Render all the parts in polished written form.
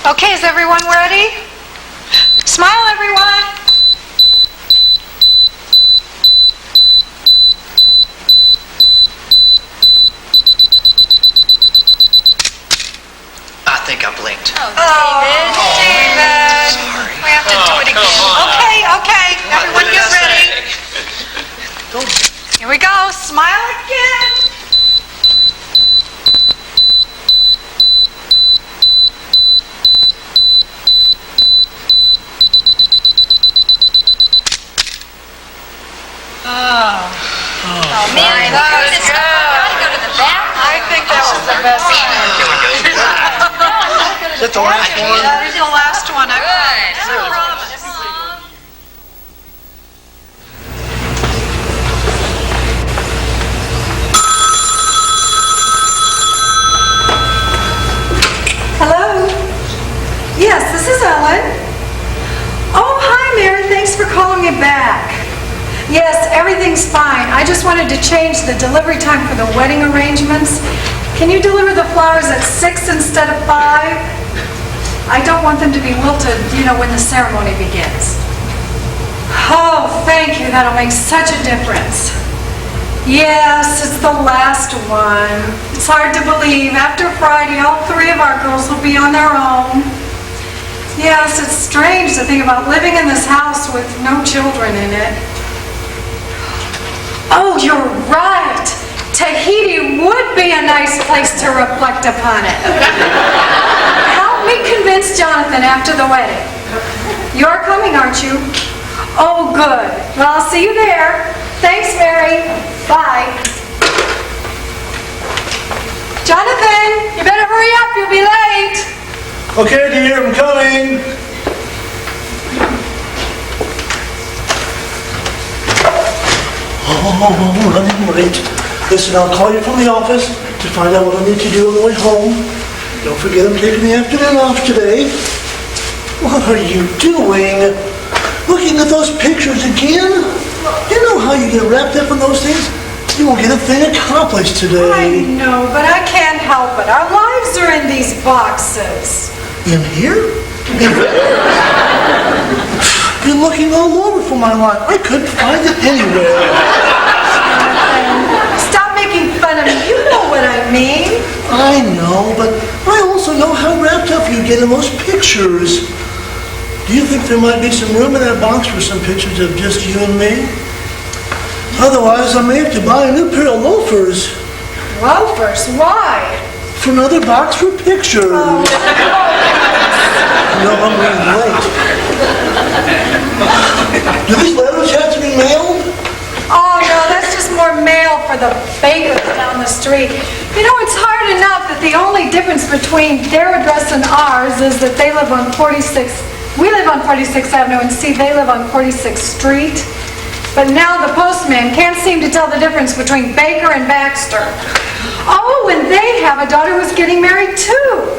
Okay, is everyone ready? Smile, everyone. I think I blinked. Oh, David. Sorry. We have to do it again. Okay. Everyone get ready. Here we go. Smile again. Mary, that was good. Go to the bathroom. I think that was the best one. Is that the last one? That is the last one. I Good. promise. Hello? Yes, this is Ellen. Oh, hi, Mary. Thanks for calling me back. Yes, everything's fine. I just wanted to change the delivery time for the wedding arrangements. Can you deliver the flowers at 6 instead of 5? I don't want them to be wilted, when the ceremony begins. Oh, thank you. That'll make such a difference. Yes, it's the last one. It's hard to believe. After Friday, all 3 of our girls will be on their own. Yes, it's strange to think about living in this house with no children in it. Oh, you're right. Tahiti would be a nice place to reflect upon it. Help me convince Jonathan after the wedding. You're coming, aren't you? Oh, good. Well, I'll see you there. Thanks, Mary. Bye. Jonathan, you better hurry up. You'll be late. Okay, dear, I'm coming. Oh, I'm running late. Listen, I'll call you from the office to find out what I need to do on the way home. Don't forget I'm taking the afternoon off today. What are you doing? Looking at those pictures again? You know how you get wrapped up in those things? You won't get a thing accomplished today. I know, but I can't help it. Our lives are in these boxes. In here? Been looking all over for my life. I couldn't find it anywhere. Stop making fun of me. You know what I mean. I know, but I also know how wrapped up you get in those pictures. Do you think there might be some room in that box for some pictures of just you and me? Otherwise, I may have to buy a new pair of loafers. Loafers? Why? For another box for pictures. Oh. No, I'm running late. Do these letters have to be mailed? Oh, no, that's just more mail for the bakers down the street. It's hard enough that the only difference between their address and ours is that they live on 46th. We live on 46th Avenue, and see, they live on 46th Street. But now the postman can't seem to tell the difference between Baker and Baxter. Oh, and they have a daughter who's getting married, too.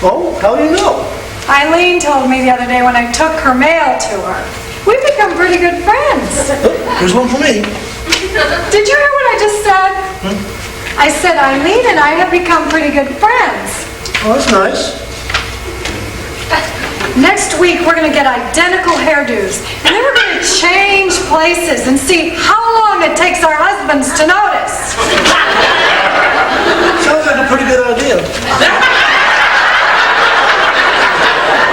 Oh, how do you know? Eileen told me the other day when I took her mail to her. We've become pretty good friends. Here's one for me. Did you hear what I just said? I said Eileen and I have become pretty good friends. Oh, that's nice. Next week, we're going to get identical hairdos. And then we're going to change places and see how long it takes our husbands to notice. Sounds like a pretty good idea.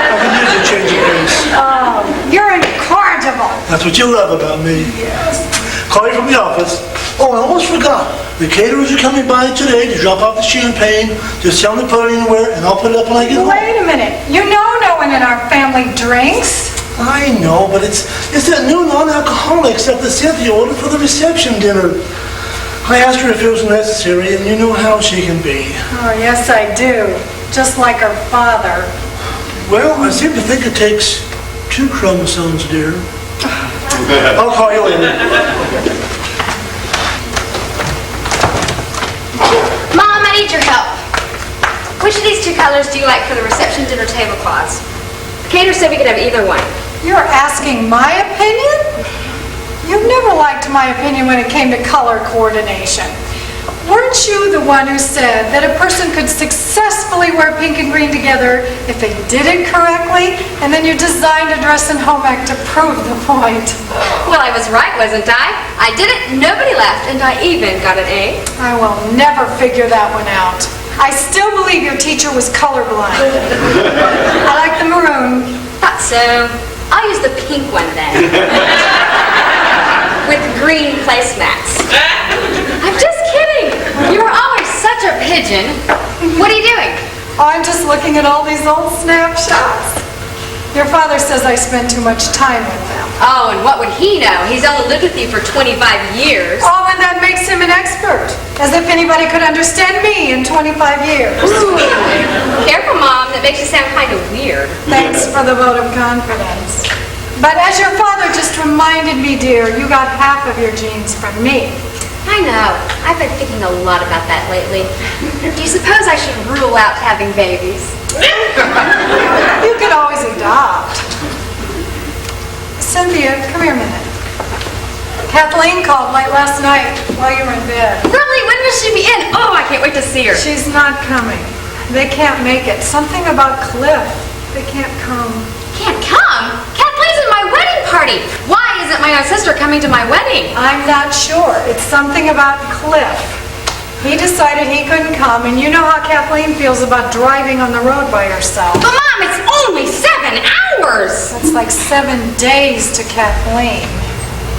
I can use a change of pace. Oh, you're incorrigible. That's what you love about me. Yes. Call you from the office. Oh, I almost forgot. The caterers are coming by today to drop off the champagne. Just tell them to put it anywhere, and I'll put it up when I get home. Wait a minute. You know no one in our family drinks. I know, but it's that new non-alcoholic stuff that Cynthia ordered for the reception dinner. I asked her if it was necessary, and you know how she can be. Oh, yes, I do. Just like her father. Well, I seem to think it takes 2 chromosomes, dear. I'll call you later. Mom, I need your help. Which of these 2 colors do you like for the reception dinner tablecloths? The caterer said we could have either one. You're asking my opinion? You've never liked my opinion when it came to color coordination. weren't you the one who said that a person could successfully wear pink and green together if they did it correctly? And then you designed a dress and home ec to prove the point. Well, I was right, wasn't I? I did it, nobody laughed, and I even got an A. I will never figure that one out. I still believe your teacher was colorblind. I like the maroon. Thought so. I'll use the pink one then. With green placemats. I'm just kidding. You were always such a pigeon. What are you doing? Oh, I'm just looking at all these old snapshots. Your father says I spend too much time with them. Oh, and what would he know? He's only lived with you for 25 years. Oh, and that makes him an expert. As if anybody could understand me in 25 years. Ooh. Careful, Mom. That makes you sound kind of weird. Thanks for the vote of confidence. But as your father just reminded me, dear, you got half of your genes from me. I know. I've been thinking a lot about that lately. Do you suppose I should rule out having babies? You could always adopt. Cynthia, come here a minute. Kathleen called late last night while you were in bed. Really? When will she be in? Oh, I can't wait to see her. She's not coming. They can't make it. Something about Cliff. They can't come. Can't come? Kathleen's in my wedding party. Why isn't my own sister coming to my wedding? I'm not sure. It's something about Cliff. He decided he couldn't come, and you know how Kathleen feels about driving on the road by herself. But Mom, it's only 7 hours. That's like 7 days to Kathleen.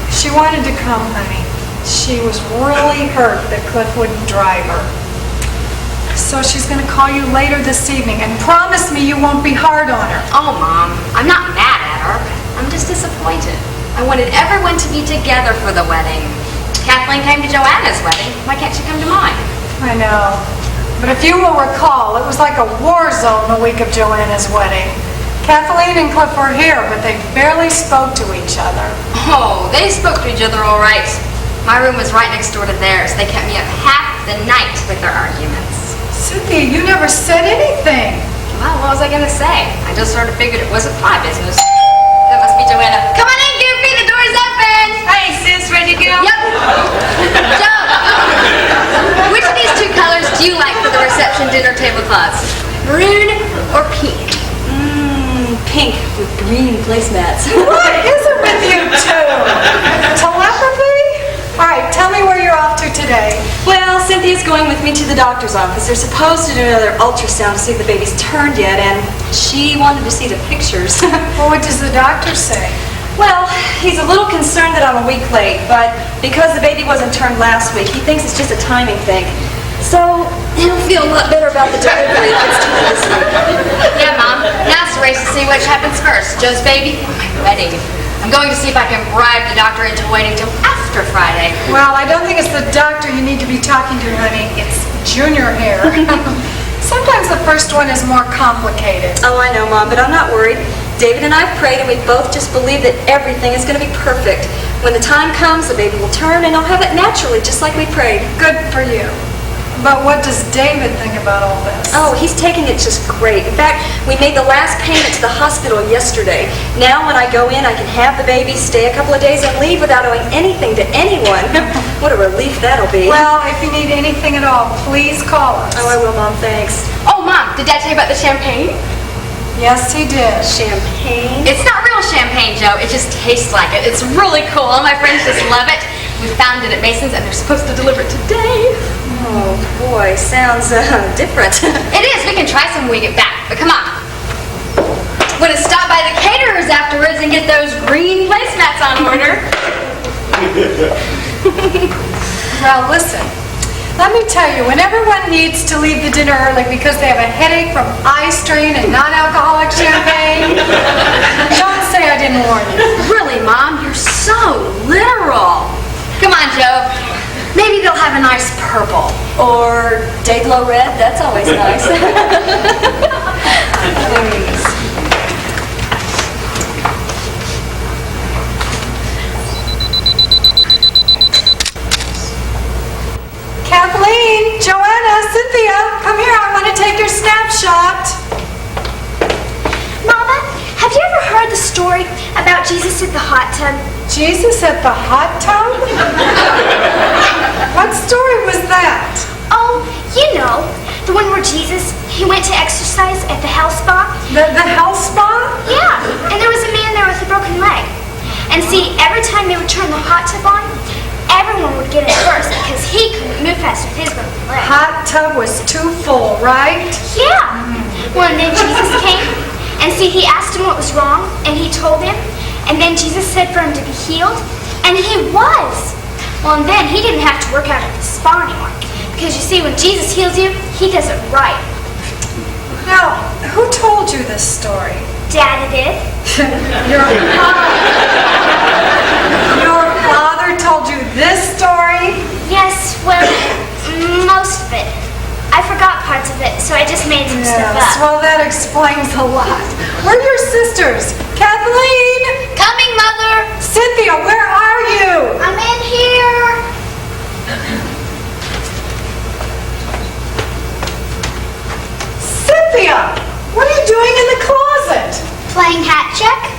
She wanted to come, honey. She was really hurt that Cliff wouldn't drive her. So she's going to call you later this evening, and promise me you won't be hard on her. Oh, Mom, I'm not mad at her. I'm just disappointed. I wanted everyone to be together for the wedding. Kathleen came to Joanna's wedding. Why can't she come to mine? I know. But if you will recall, it was like a war zone the week of Joanna's wedding. Kathleen and Cliff were here, but they barely spoke to each other. Oh, they spoke to each other all right. My room was right next door to theirs. They kept me up half the night with their arguments. Cynthia, you never said anything. Well, what was I going to say? I just sort of figured it wasn't my business. That must be Joanna. Come on in, Goofy. The door's open. Hey, sis, ready to go? Yep. Joe, which of these two colors do you like for the reception dinner tablecloths? Maroon or pink? Pink with green placemats. What is it with you two? Telepathy? All right, tell me where you're off to today. Well, Cynthia's going with me to the doctor's office. They're supposed to do another ultrasound to see if the baby's turned yet, and she wanted to see the pictures. Well, what does the doctor say? Well, he's a little concerned that I'm a week late, but because the baby wasn't turned last week, he thinks it's just a timing thing. So he'll feel a lot better about the delivery if it's too this week. Yeah, Mom. Now it's a race to see which happens first, Joe's baby or my wedding. I'm going to see if I can bribe the doctor into waiting till after Friday. Well, I don't think it's the doctor you need to be talking to, honey. It's Junior here. Sometimes the first one is more complicated. Oh, I know, Mom, but I'm not worried. David and I prayed, and we both just believe that everything is going to be perfect. When the time comes, the baby will turn, and I'll have it naturally, just like we prayed. Good for you. But what does David think about all this? Oh, he's taking it just great. In fact, we made the last payment to the hospital yesterday. Now when I go in, I can have the baby, stay a couple of days, and leave without owing anything to anyone. What a relief that'll be. Well, if you need anything at all, please call us. Oh, I will, Mom, thanks. Oh, Mom, did Dad tell you about the champagne? Yes, he did. Champagne? It's not real champagne, Joe. It just tastes like it. It's really cool. All my friends just love it. We found it at Mason's, and they're supposed to deliver it today. Oh, boy, sounds different. It is. We can try some when we get back. But come on. Want to stop by the caterers afterwards and get those green placemats on order? Well, listen. Let me tell you, when everyone needs to leave the dinner early because they have a headache from eye strain and non-alcoholic champagne, don't say I didn't warn you. Really, Mom? You're so literal. Come on, Joe. Maybe they'll have a nice purple. Or Dayglow red, that's always nice. Please. Kathleen, Joanna, Cynthia, come here. I want to take your snapshot. Mama, have you ever heard the story About Jesus at the hot tub. Jesus at the hot tub? What story was that? Oh, you know, the one where Jesus, he went to exercise at the health spa. The health spa? Yeah, and there was a man there with a broken leg. And see, every time they would turn the hot tub on, everyone would get in first because he couldn't move fast with his broken leg. Hot tub was too full, right? Yeah. Well, and then Jesus came, and see, he asked him what was wrong, and he told him, and then Jesus said for him to be healed, and he was. Well, and then he didn't have to work out at the spa anymore, because you see, when Jesus heals you, he does it right. Now, who told you this story? Daddy did. Your father told you this story? Yes, well, most of it. I forgot parts of it, so I just made some stuff Yes, up. well, that explains a lot. Where are your sisters? Kathleen! Coming, Mother! Cynthia, where are you? I'm in here. Cynthia! What are you doing in the closet? Playing hat check?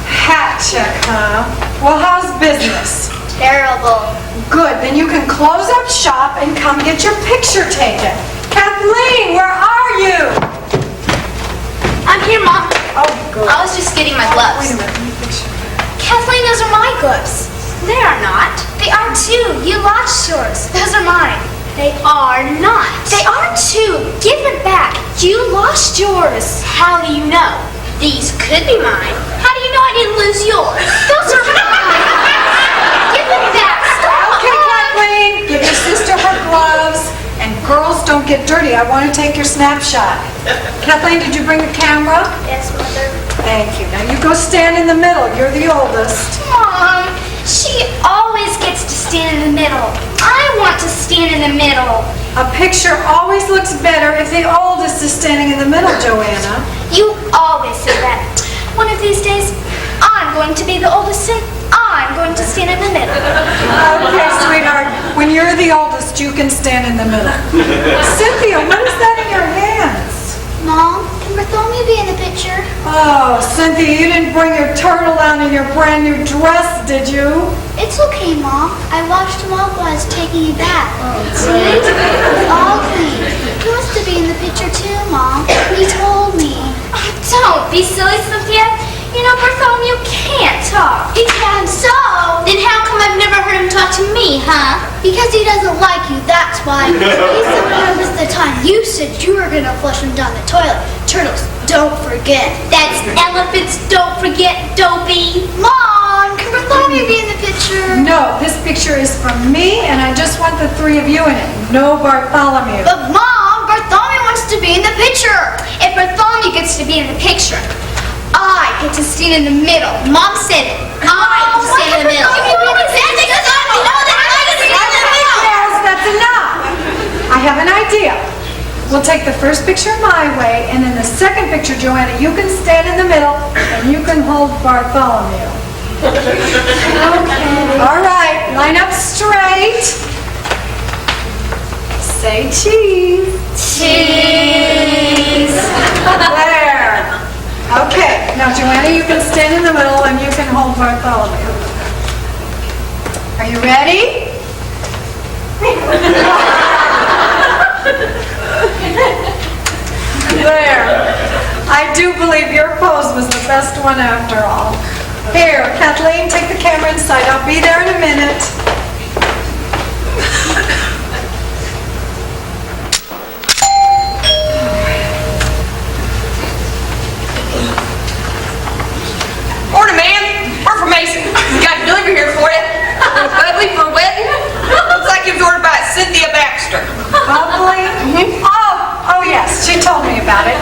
Hat check, huh? Well, how's business? Terrible. Good, then you can close up shop and come get your picture taken. Kathleen, where are you? I'm here, Mom. Oh, good. I was just getting my Wait gloves. a minute, let me picture that. Kathleen, those are my gloves. They are not. They are too. You lost yours. Those are mine. They are not. They are too. Give them back. You lost yours. How do you know? These could be mine. How do you know I didn't lose yours? Those are mine. Give them back. Stop. Okay, Kathleen, give your sister her gloves. And girls, don't get dirty. I want to take your snapshot. Kathleen, did you bring the camera? Yes, Mother. Thank you. Now you go stand in the middle. You're the oldest. Mom, she always gets to stand in the middle. I want to stand in the middle. A picture always looks better if the oldest is standing in the middle, Joanna. You always say that. One of these days, I'm going to be the oldest and I'm going to stand in the middle. Okay, sweetheart. When you're the oldest, you can stand in the middle. Cynthia, what is that in your hands? Mom, can Bartholomew be in the picture? Oh, Cynthia, you didn't bring your turtle down in your brand new dress, did you? It's okay, Mom. I washed him off while I was taking you back. See? It's all clean. He wants to be in the picture too, Mom. He told me. Oh, don't be silly, Cynthia. You know Bartholomew can't talk. He can, so? Then how come I've never heard him talk to me, huh? Because he doesn't like you, that's why. He still remembers the time you said you were gonna flush him down the toilet. Turtles, don't forget. That's elephants, don't forget, dopey. Mom, can Bartholomew be in the picture? No, this picture is from me, and I just want the three of you in it. No Bartholomew. But Mom, Bartholomew wants to be in the picture. If Bartholomew gets to be in the picture, I get to stand in the middle. Mom said it. I get to stand in the middle. That's enough. I have an idea. We'll take the first picture my way, and then the second picture, Joanna, you can stand in the middle, and you can hold Bartholomew. Okay. All right, line up straight. Say cheese. Cheese. There. Okay, now Joanna, you can stand in the middle and you can hold Bartholomew. Are you ready? There. I do believe your pose was the best one after all. Here, Kathleen, take the camera inside. I'll be there in a minute. Morning, man. We're from Mason. We got a delivery here for you. Bubbly for a wedding. Looks like it was ordered by Cynthia Baxter. Bubbly? Oh yes, she told me about it.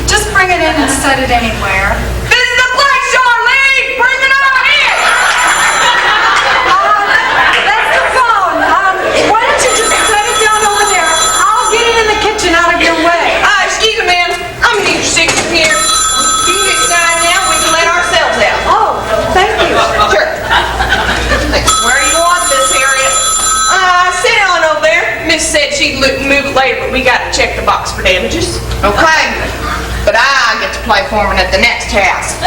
Just bring it in and set it anywhere. This is the place, Charlene. Bring it on in. That's the phone. Why don't you just set it down over there? I'll get it in the kitchen out of your way. Excuse me, ma'am. I'm gonna need your signature here. You can get signed now. We can let ourselves out. Oh, thank you. Sure. Where do you want this, Harriet? Sit on over there. Miss said she'd move it later, but we gotta check the box for damages. Okay. But I get to play foreman at the next house.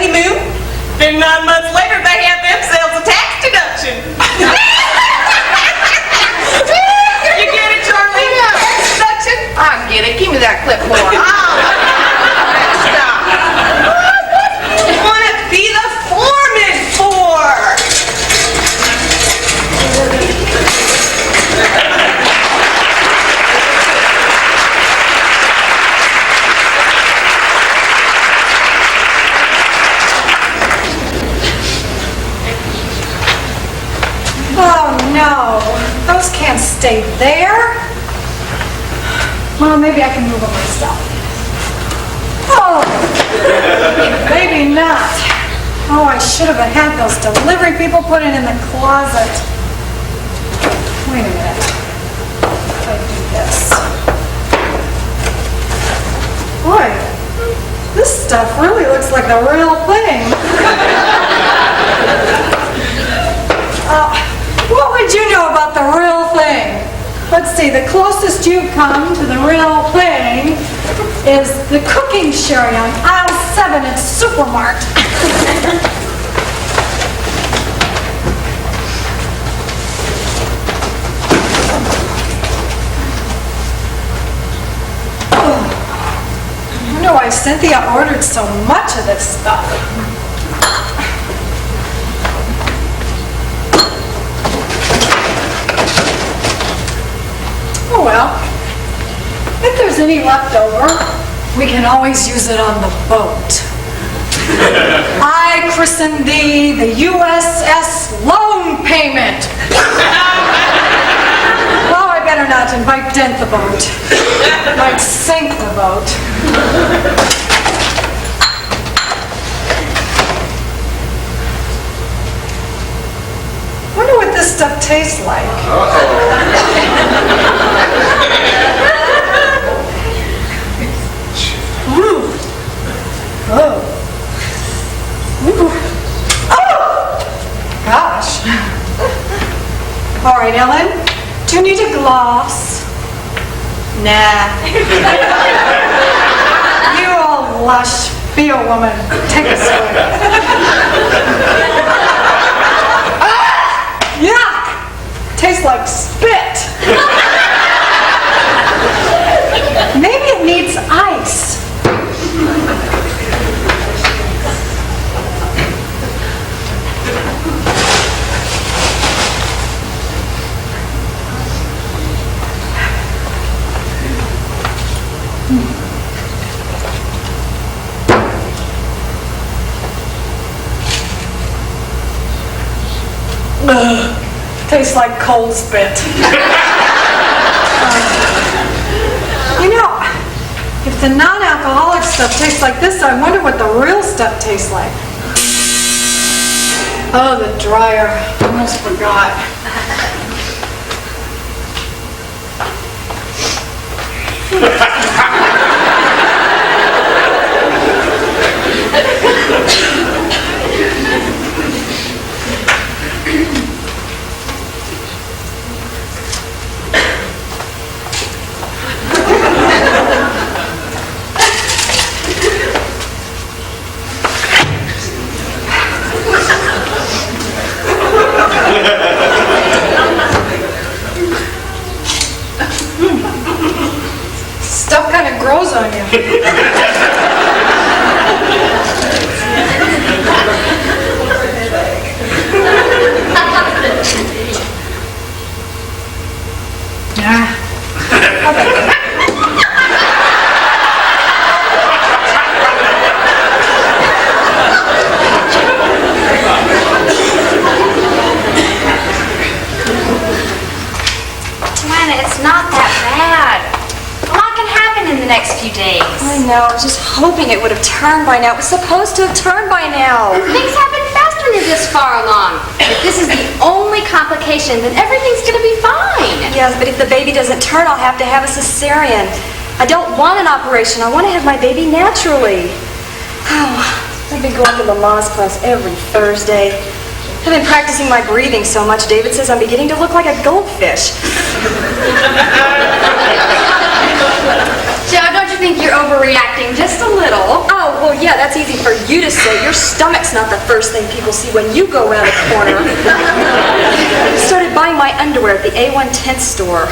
honeymoon. Then 9 months later, they had themselves a tax deduction. You get it, Charlie? Tax deduction? I get it. Give me that clipboard. Stop. You want to be the foreman for? Oh, no. Those can't stay there. Well, maybe I can move them myself. Oh, maybe not. Oh, I should have had those delivery people put it in the closet. Wait a minute. If I do this. Boy, this stuff really looks like the real thing. What would you know about the real thing? Let's see, the closest you've come to the real thing is the cooking sherry on aisle 7 at Supermart. I wonder why Cynthia ordered so much of this stuff. Oh well, if there's any left over, we can always use it on the boat. I christen thee the USS Loan Payment. Well, I better not invite dent the boat. Might sink the boat. Wonder what this stuff tastes like. Ooh. Oh. Ooh. Oh! Gosh. All right, Ellen. Do you need a gloss? Nah. You old lush. Be a woman. Take a swig. Yuck! Tastes like spit. Maybe it needs ice. Tastes like cold spit. You know, if the non-alcoholic stuff tastes like this, I wonder what the real stuff tastes like. Oh, the dryer. I almost forgot. Stuff kind of grows on you. Joanna, it's not that bad. A lot can happen in the next few days. I know, I was just hoping it would have turned by now. It was supposed to have turned by now. Things happen fast when you're this far along. If this is the only complication, then everything's gonna be fine. Yes, but if the baby doesn't turn, I'll have to have a cesarean. I don't want an operation. I want to have my baby naturally. Oh, I've been going to Lamaze class every Thursday. I've been practicing my breathing so much, David says I'm beginning to look like a goldfish. Joe, don't you think you're overreacting just a little. Oh, well, yeah, that's easy for you to say. Your stomach's not the first thing people see when you go around the corner. I started buying my underwear at the A1 tent store.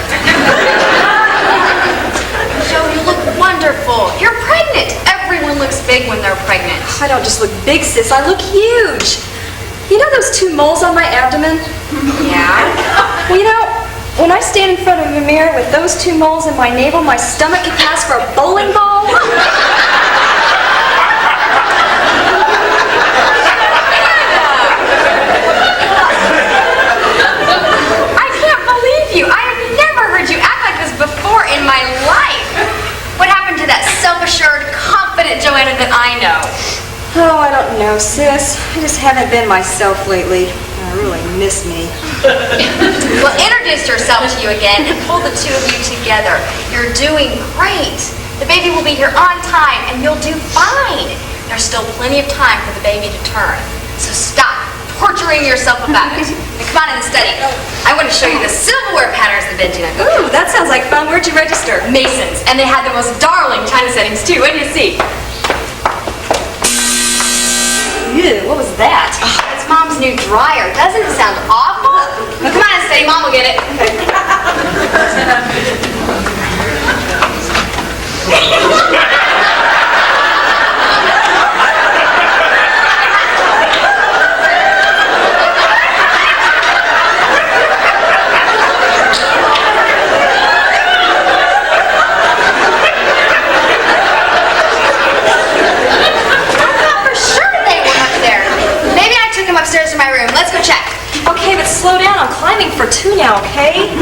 Joe, you look wonderful. You're pregnant. Everyone looks big when they're pregnant. I don't just look big, sis. I look huge. You know those 2 moles on my abdomen? Yeah? Well, you know, when I stand in front of a mirror with those 2 moles in my navel, my stomach can pass for a bowling ball. I can't believe you. I have never heard you act like this before in my life. What happened to that self-assured, confident Joanna that I know? Oh, I don't know, sis. I just haven't been myself lately. I really miss me. Well, introduce yourself to you again and pull the 2 of you together. You're doing great. The baby will be here on time and you'll do fine. There's still plenty of time for the baby to turn. So stop torturing yourself about it. Now, come on in the study. I want to show you the silverware patterns the Benji and I Ooh, that sounds like fun. Where'd you register? Masons, and they had the most darling china settings too. What do you see? Ew, what was that? It's Mom's new dryer. Doesn't it sound awful? Well, come on and say, Mom will get it. Upstairs to my room. Let's go check. Okay, but slow down. I'm climbing for 2 now, okay?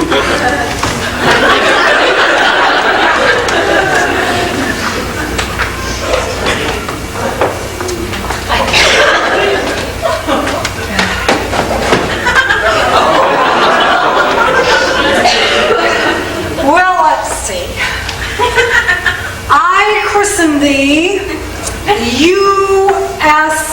Well, let's see. I christen thee USS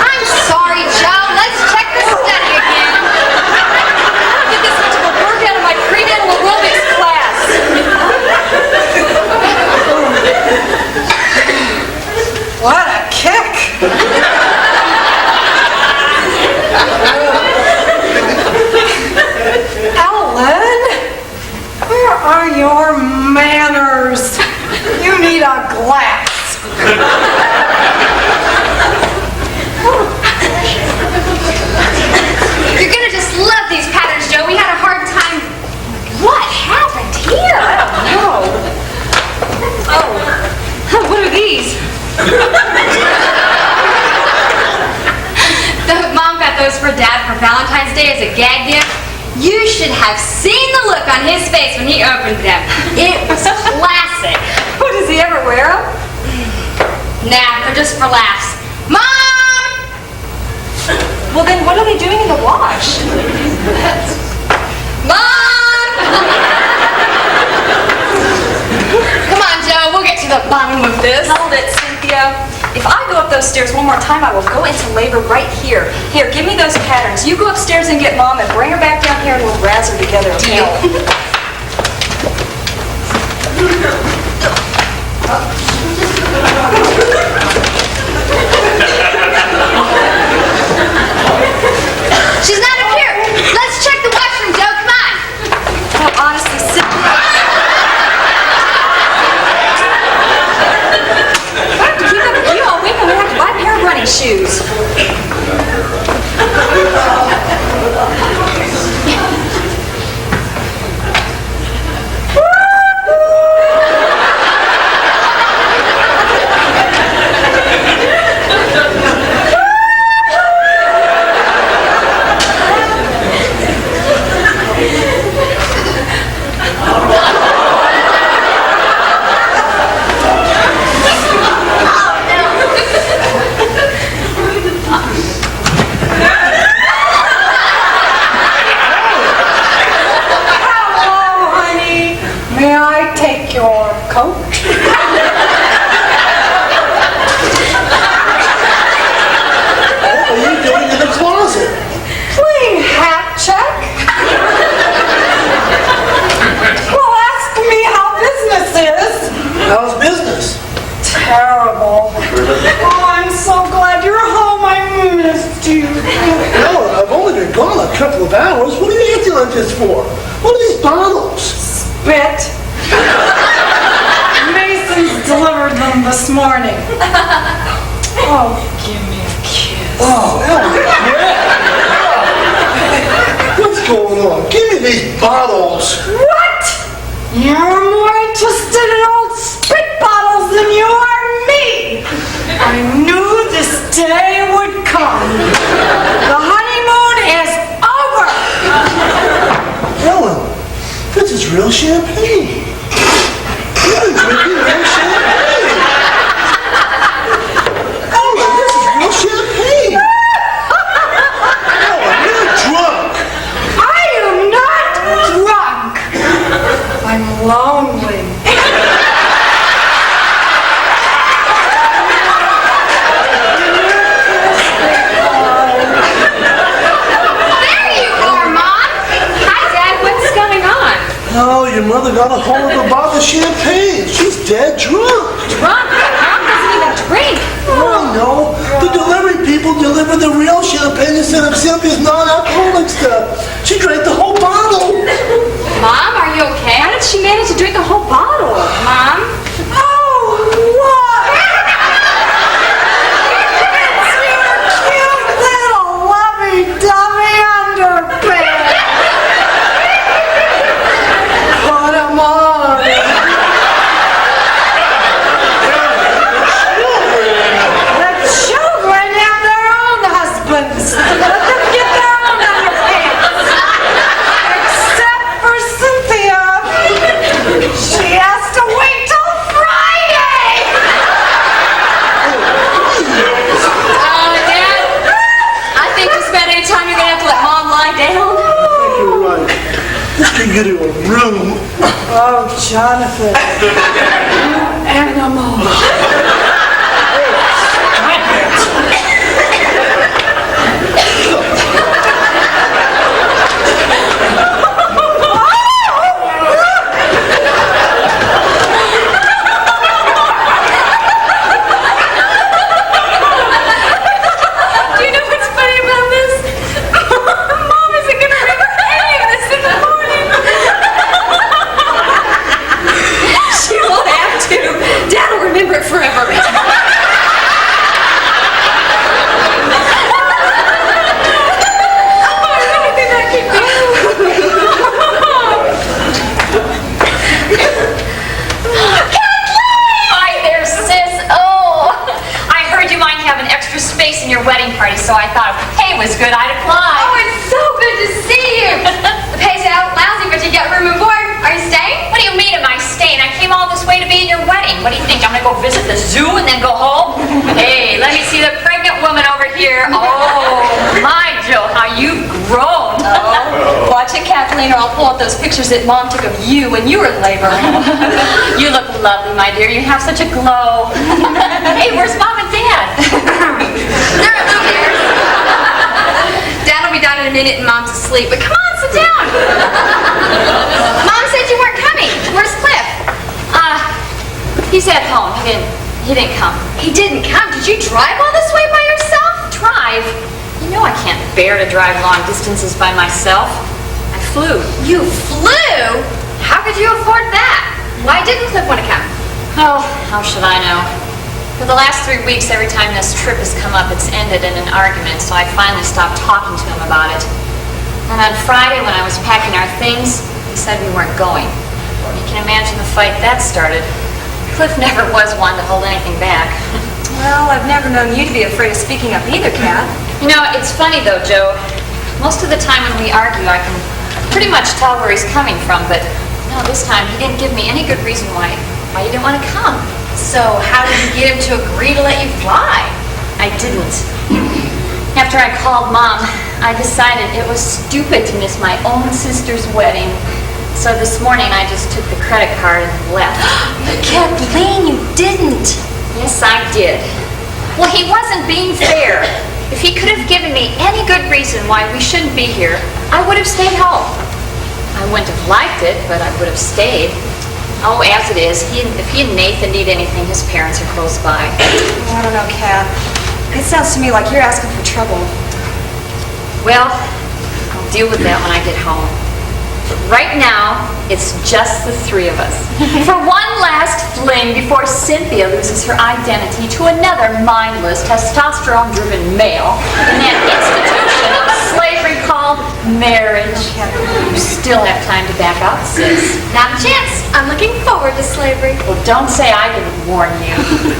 I'm sorry, Joe. Let's check the study again. I did this much of a workout in my prenatal aerobics class. What a kick! Ellen, where are your manners? You need a glass. You're gonna just love these patterns, Joe. We had a hard time. What happened here? I don't know. Oh, what are these? Mom got those for Dad for Valentine's Day as a gag gift. You should have seen the look on his face when he opened them. It was classic. Oh, does he ever wear them? Nah, they're just for laughs. Mom! Well, then what are they doing in the wash? Mom! Come on, Joe. We'll get to the bottom of this. Hold it, Cynthia. If I go up those stairs one more time, I will go into labor right here. Here, give me those patterns. You go upstairs and get Mom and bring her back down here and we'll razz her together, okay? She's not up here. Let's check the washroom, Joe. Come on. Oh, honestly, Cynthia. I have to keep up with you all week. I'm going to have to buy a pair of running shoes. May I take your coat? couple of hours. What are you acting like this for? What are these bottles? Spit. Mason's delivered them this morning. Oh, give me a kiss. Oh, Ellen, what's going on? Give me these bottles. What? You're more interested in old spit bottles than you are me. I knew this day would come. The honeymoon is over. Ellen, this is real champagne. You've been drinking real champagne. Ellen, this is real champagne. Ellen, you're drunk. I am not drunk. I'm lonely. There you are, Mom. Hi, Dad. What's going on? Oh, your mother got a hold of a bottle of champagne. She's dead drunk. Drunk? Mom doesn't even drink. Oh, no. The delivery people deliver the real champagne instead of Cynthia's non-alcoholic stuff. She drank the whole bottle. Mom, are you okay? How did she manage to drink a whole bottle? Mom? Oh, what? It's your cute little lovey-dovey underpants. Put 'em on. The children have their own husbands. Let them get their own underpants. Except for Cynthia. She has to wait till Friday. Dad, I think to spend any time you're gonna have to let Mom lie down. You're right. This could get you a room. Oh, Jonathan. You animal. Do you know what's funny about this? Mom isn't gonna remember any of this in the morning. She won't have to. Dad will remember it forever. Hi there, sis. Oh, I heard you might have an extra space in your wedding party, so I thought if the pay was good, I'd apply. Oh, it's so good to see you. The pay's out lousy, but you get room and board. Are you staying? What do you mean am I staying? I came all this way to be in your wedding. What do you think? I'm gonna go visit the zoo and then go home? Hey, let me see the pregnant woman over here. Oh, my Joe, how you've grown. Oh, watch it, Kathleen, or I'll pull out those pictures that Mom took of you when you were in labor. You look lovely, my dear. You have such a glow. Hey, where's Mom and Dad? They're at Lumiere. Dad will be down in a minute and Mom's asleep, but come on, sit down. Mom said you weren't coming. Where's Cliff? He's at home. He didn't come. He didn't come. Did you drive all this way by yourself? Drive? You know I can't bear to drive long distances by myself. I flew. You flew? How could you afford that? Why didn't Cliff want to come? Oh, how should I know? For the last 3 weeks, every time this trip has come up, it's ended in an argument, so I finally stopped talking to him about it. And on Friday, when I was packing our things, he said we weren't going. You can imagine the fight that started. Cliff never was one to hold anything back. Well, I've never known you to be afraid of speaking up either, Kath. You know, it's funny though, Joe. Most of the time when we argue, I can pretty much tell where he's coming from, but no, this time he didn't give me any good reason why he didn't want to come. So how did you get him to agree to let you fly? I didn't. After I called Mom, I decided it was stupid to miss my own sister's wedding. So this morning I just took the credit card and left. But Kathleen, you didn't. Yes, I did. Well, he wasn't being fair. If he could have given me any good reason why we shouldn't be here, I would have stayed home. I wouldn't have liked it, but I would have stayed. Oh, as it is, if he and Nathan need anything, his parents are close by. Oh, I don't know, Kath. It sounds to me like you're asking for trouble. Well, deal with that when I get home. Right now, it's just the three of us. For one last fling before Cynthia loses her identity to another mindless, testosterone-driven male in that institution of slavery called marriage. You still have time to back out, sis. Not a chance. I'm looking forward to slavery. Well, don't say I didn't warn you.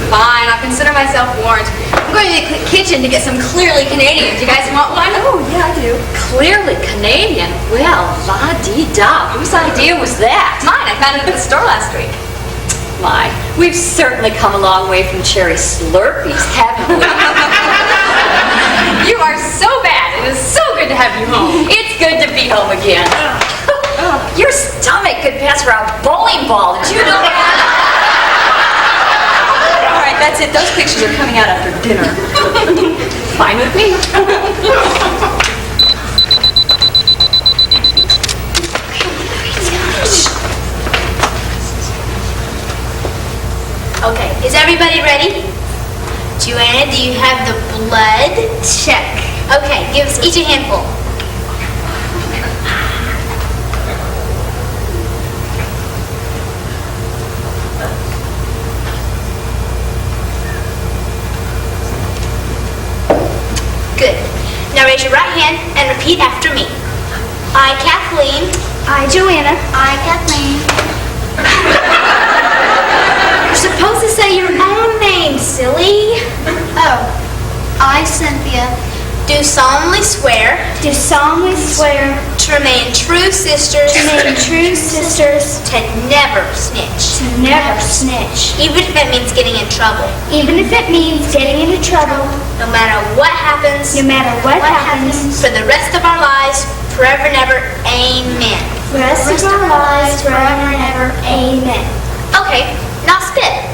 Fine, I'll consider myself warned. I'm going to the kitchen to get some Clearly Canadian. Do you guys want one? Oh, yeah, I do. Clearly Canadian? Well, la-dee-da. Whose idea was that? Mine. I found it at the store last week. My, we've certainly come a long way from cherry Slurpees, haven't we? You are so bad. It is so good to have you home. It's good to be home again. Your stomach could pass for a bowling ball. Did you know that? All right, that's it. Those pictures are coming out after dinner. Fine with me. Okay, is everybody ready? Joanna, do you have the blood? Check. Okay, give us each a handful. Good. Now raise your right hand and repeat after me. I, Kathleen. I, Joanna. I, Kathleen. You're supposed to say your own name, silly. Oh, I, Cynthia, do solemnly swear Do solemnly swear to remain true sisters, true sisters, to never snitch, to never snitch, even if it means getting in trouble. even if it means getting into trouble, No matter what happens, no matter what happens, for the rest of our lives, forever and ever, amen. for the rest of our lives, forever and ever, amen. Okay, now spit.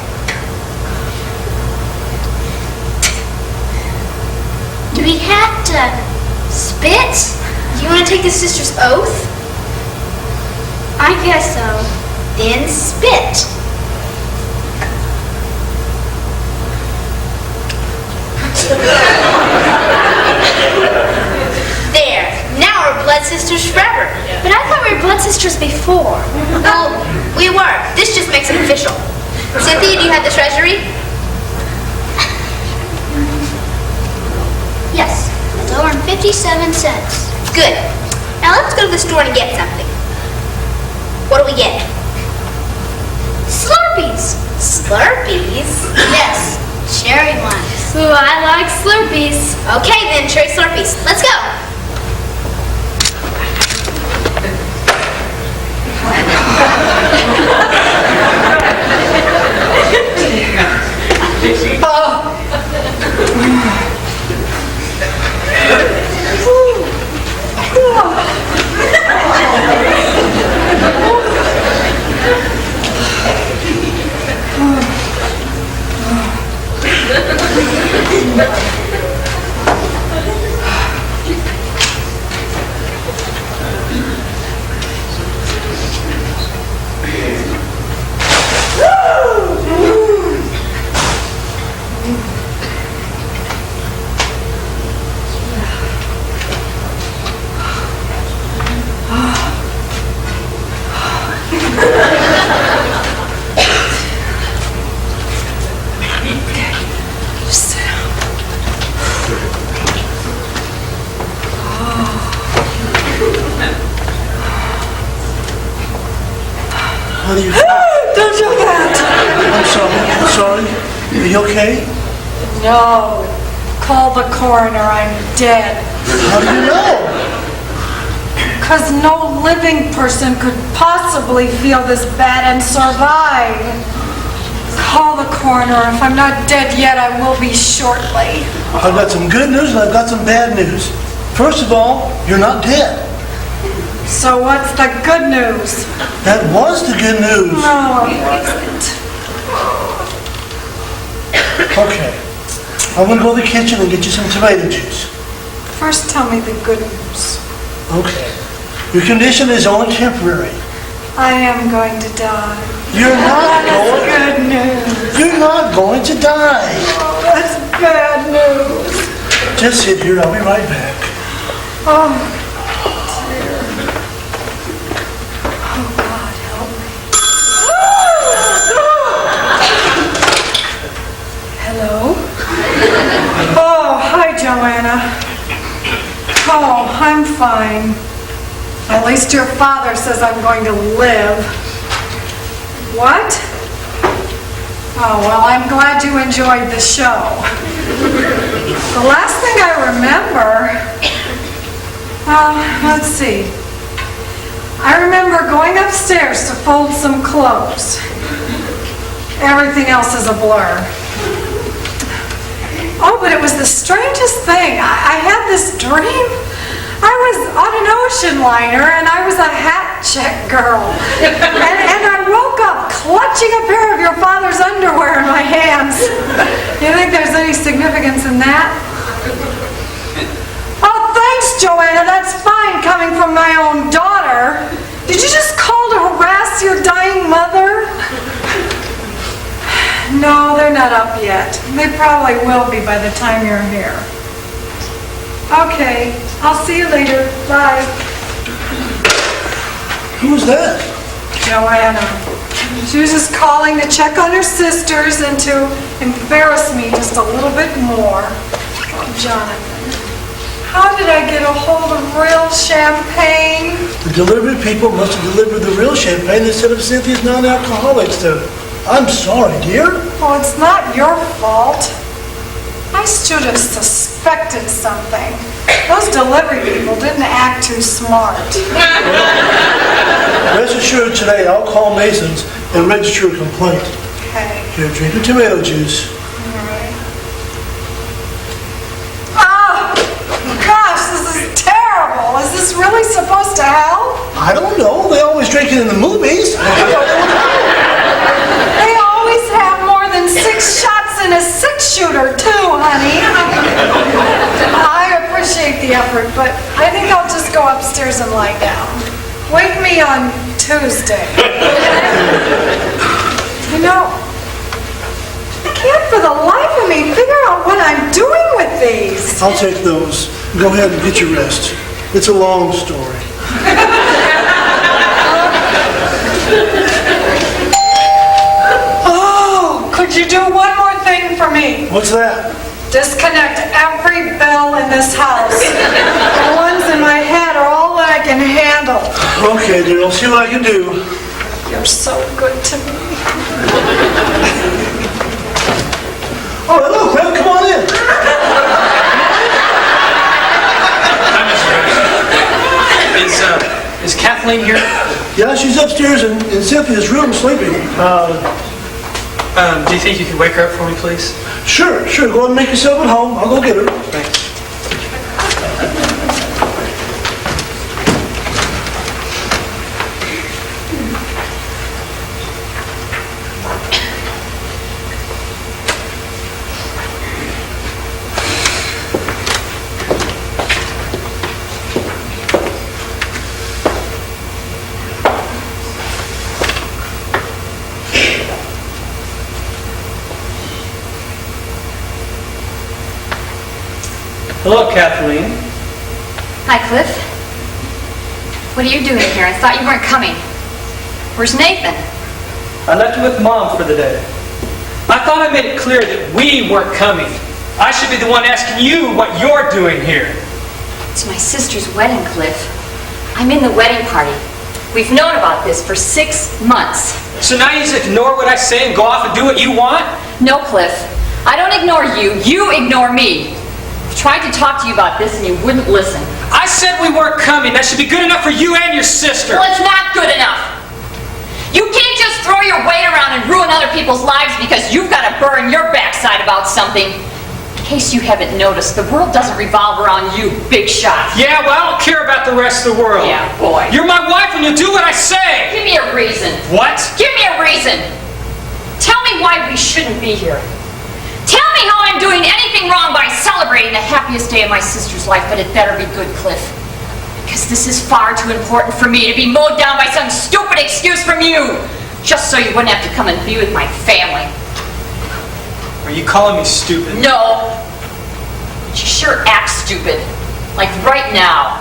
Do we have to spit? Do you want to take the sister's oath? I guess so. Then spit. There. Now we're blood sisters forever. But I thought we were blood sisters before. Well, we were. This just makes it official. Cynthia, do you have the treasury? Yes. $1.57. Good. Now let's go to the store and get something. What do we get? Slurpees. Slurpees? Yes, cherry ones. Ooh, I like Slurpees. Okay then, cherry Slurpees. Let's go. How do you... Don't do that. I'm sorry. Are you okay? No. Call the coroner. I'm dead. How do you know? Because no living person could possibly feel this bad and survive. Call the coroner. If I'm not dead yet, I will be shortly. I've got some good news and I've got some bad news. First of all, you're not dead. So what's the good news? That was the good news. No, it wasn't. Okay. I'm going to go to the kitchen and get you some tomato juice. First, tell me the good news. Okay. Your condition is only temporary. I am going to die. You're not going... Good news. You're not going to die. Oh, that's bad news. Just sit here. I'll be right back. Oh, Joanna. Oh, I'm fine. At least your father says I'm going to live. What? Oh, well, I'm glad you enjoyed the show. The last thing I remember, let's see. I remember going upstairs to fold some clothes. Everything else is a blur. Oh, but it was the strangest thing. I had this dream. I was on an ocean liner and I was a hat check girl. And I woke up clutching a pair of your father's underwear in my hands. You think there's any significance in that? Oh, thanks, Joanna. That's fine coming from my own daughter. Did you just call to harass your dying mother? No, they're not up yet. They probably will be by the time you're here. Okay, I'll see you later. Bye. Who was that? Joanna. She was just calling to check on her sisters and to embarrass me just a little bit more. Oh, Jonathan, how did I get a hold of real champagne? The delivery people must have delivered the real champagne instead of Cynthia's non-alcoholic stuff. I'm sorry, dear. Oh, it's not your fault. I should have suspected something. Those delivery people didn't act too smart. Rest assured today I'll call Mason's and register a complaint. Okay. Here, drink your tomato juice. All right. Oh, gosh, this is terrible. Is this really supposed to help? I don't know. They always drink it in the movies. They always have more than 6 shots in a 6-shooter, too, honey. I appreciate the effort, but I think I'll just go upstairs and lie down. Wake me on Tuesday. You know, I can't for the life of me figure out what I'm doing with these. I'll take those. Go ahead and get your rest. It's a long story. Oh, could you do one more thing for me? What's that? Disconnect every bell in this house. The ones in my head are all that I can handle. Okay, dear. I'll see what I can do. You're so good to me. Oh, hello, Cliff. Come on in. Is Kathleen here? Yeah, she's upstairs in Cynthia's room sleeping. Do you think you could wake her up for me, please? Sure. Go ahead and make yourself at home. I'll go get her. Thanks. Hello, Kathleen. Hi, Cliff. What are you doing here? I thought you weren't coming. Where's Nathan? I left with Mom for the day. I thought I made it clear that we weren't coming. I should be the one asking you what you're doing here. It's my sister's wedding, Cliff. I'm in the wedding party. We've known about this for 6 months. So now you just ignore what I say and go off and do what you want? No, Cliff. I don't ignore you. You ignore me. I've tried to talk to you about this and you wouldn't listen. I said we weren't coming. That should be good enough for you and your sister. Well, it's not good enough. You can't just throw your weight around and ruin other people's lives because you've got to burn your backside about something. In case you haven't noticed, the world doesn't revolve around you, big shot. Yeah, well, I don't care about the rest of the world. Yeah, boy. You're my wife and you'll do what I say. Give me a reason. What? Give me a reason. Tell me why we shouldn't be here. Tell me how I'm doing anything wrong by celebrating the happiest day of my sister's life, but it better be good, Cliff. Because this is far too important for me to be mowed down by some stupid excuse from you, just so you wouldn't have to come and be with my family. Are you calling me stupid? No. But you sure act stupid. Like right now.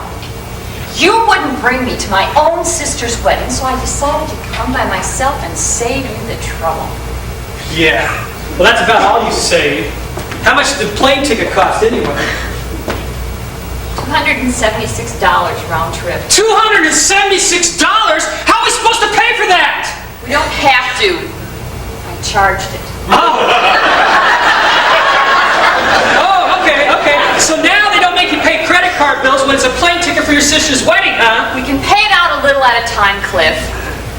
You wouldn't bring me to my own sister's wedding, so I decided to come by myself and save you the trouble. Yeah. Well, that's about all you saved. How much did the plane ticket cost anyway? $276 round trip. $276? How are we supposed to pay for that? We don't have to. I charged it. Oh, okay. So now they don't make you pay credit card bills when it's a plane ticket for your sister's wedding, huh? We can pay it out a little at a time, Cliff.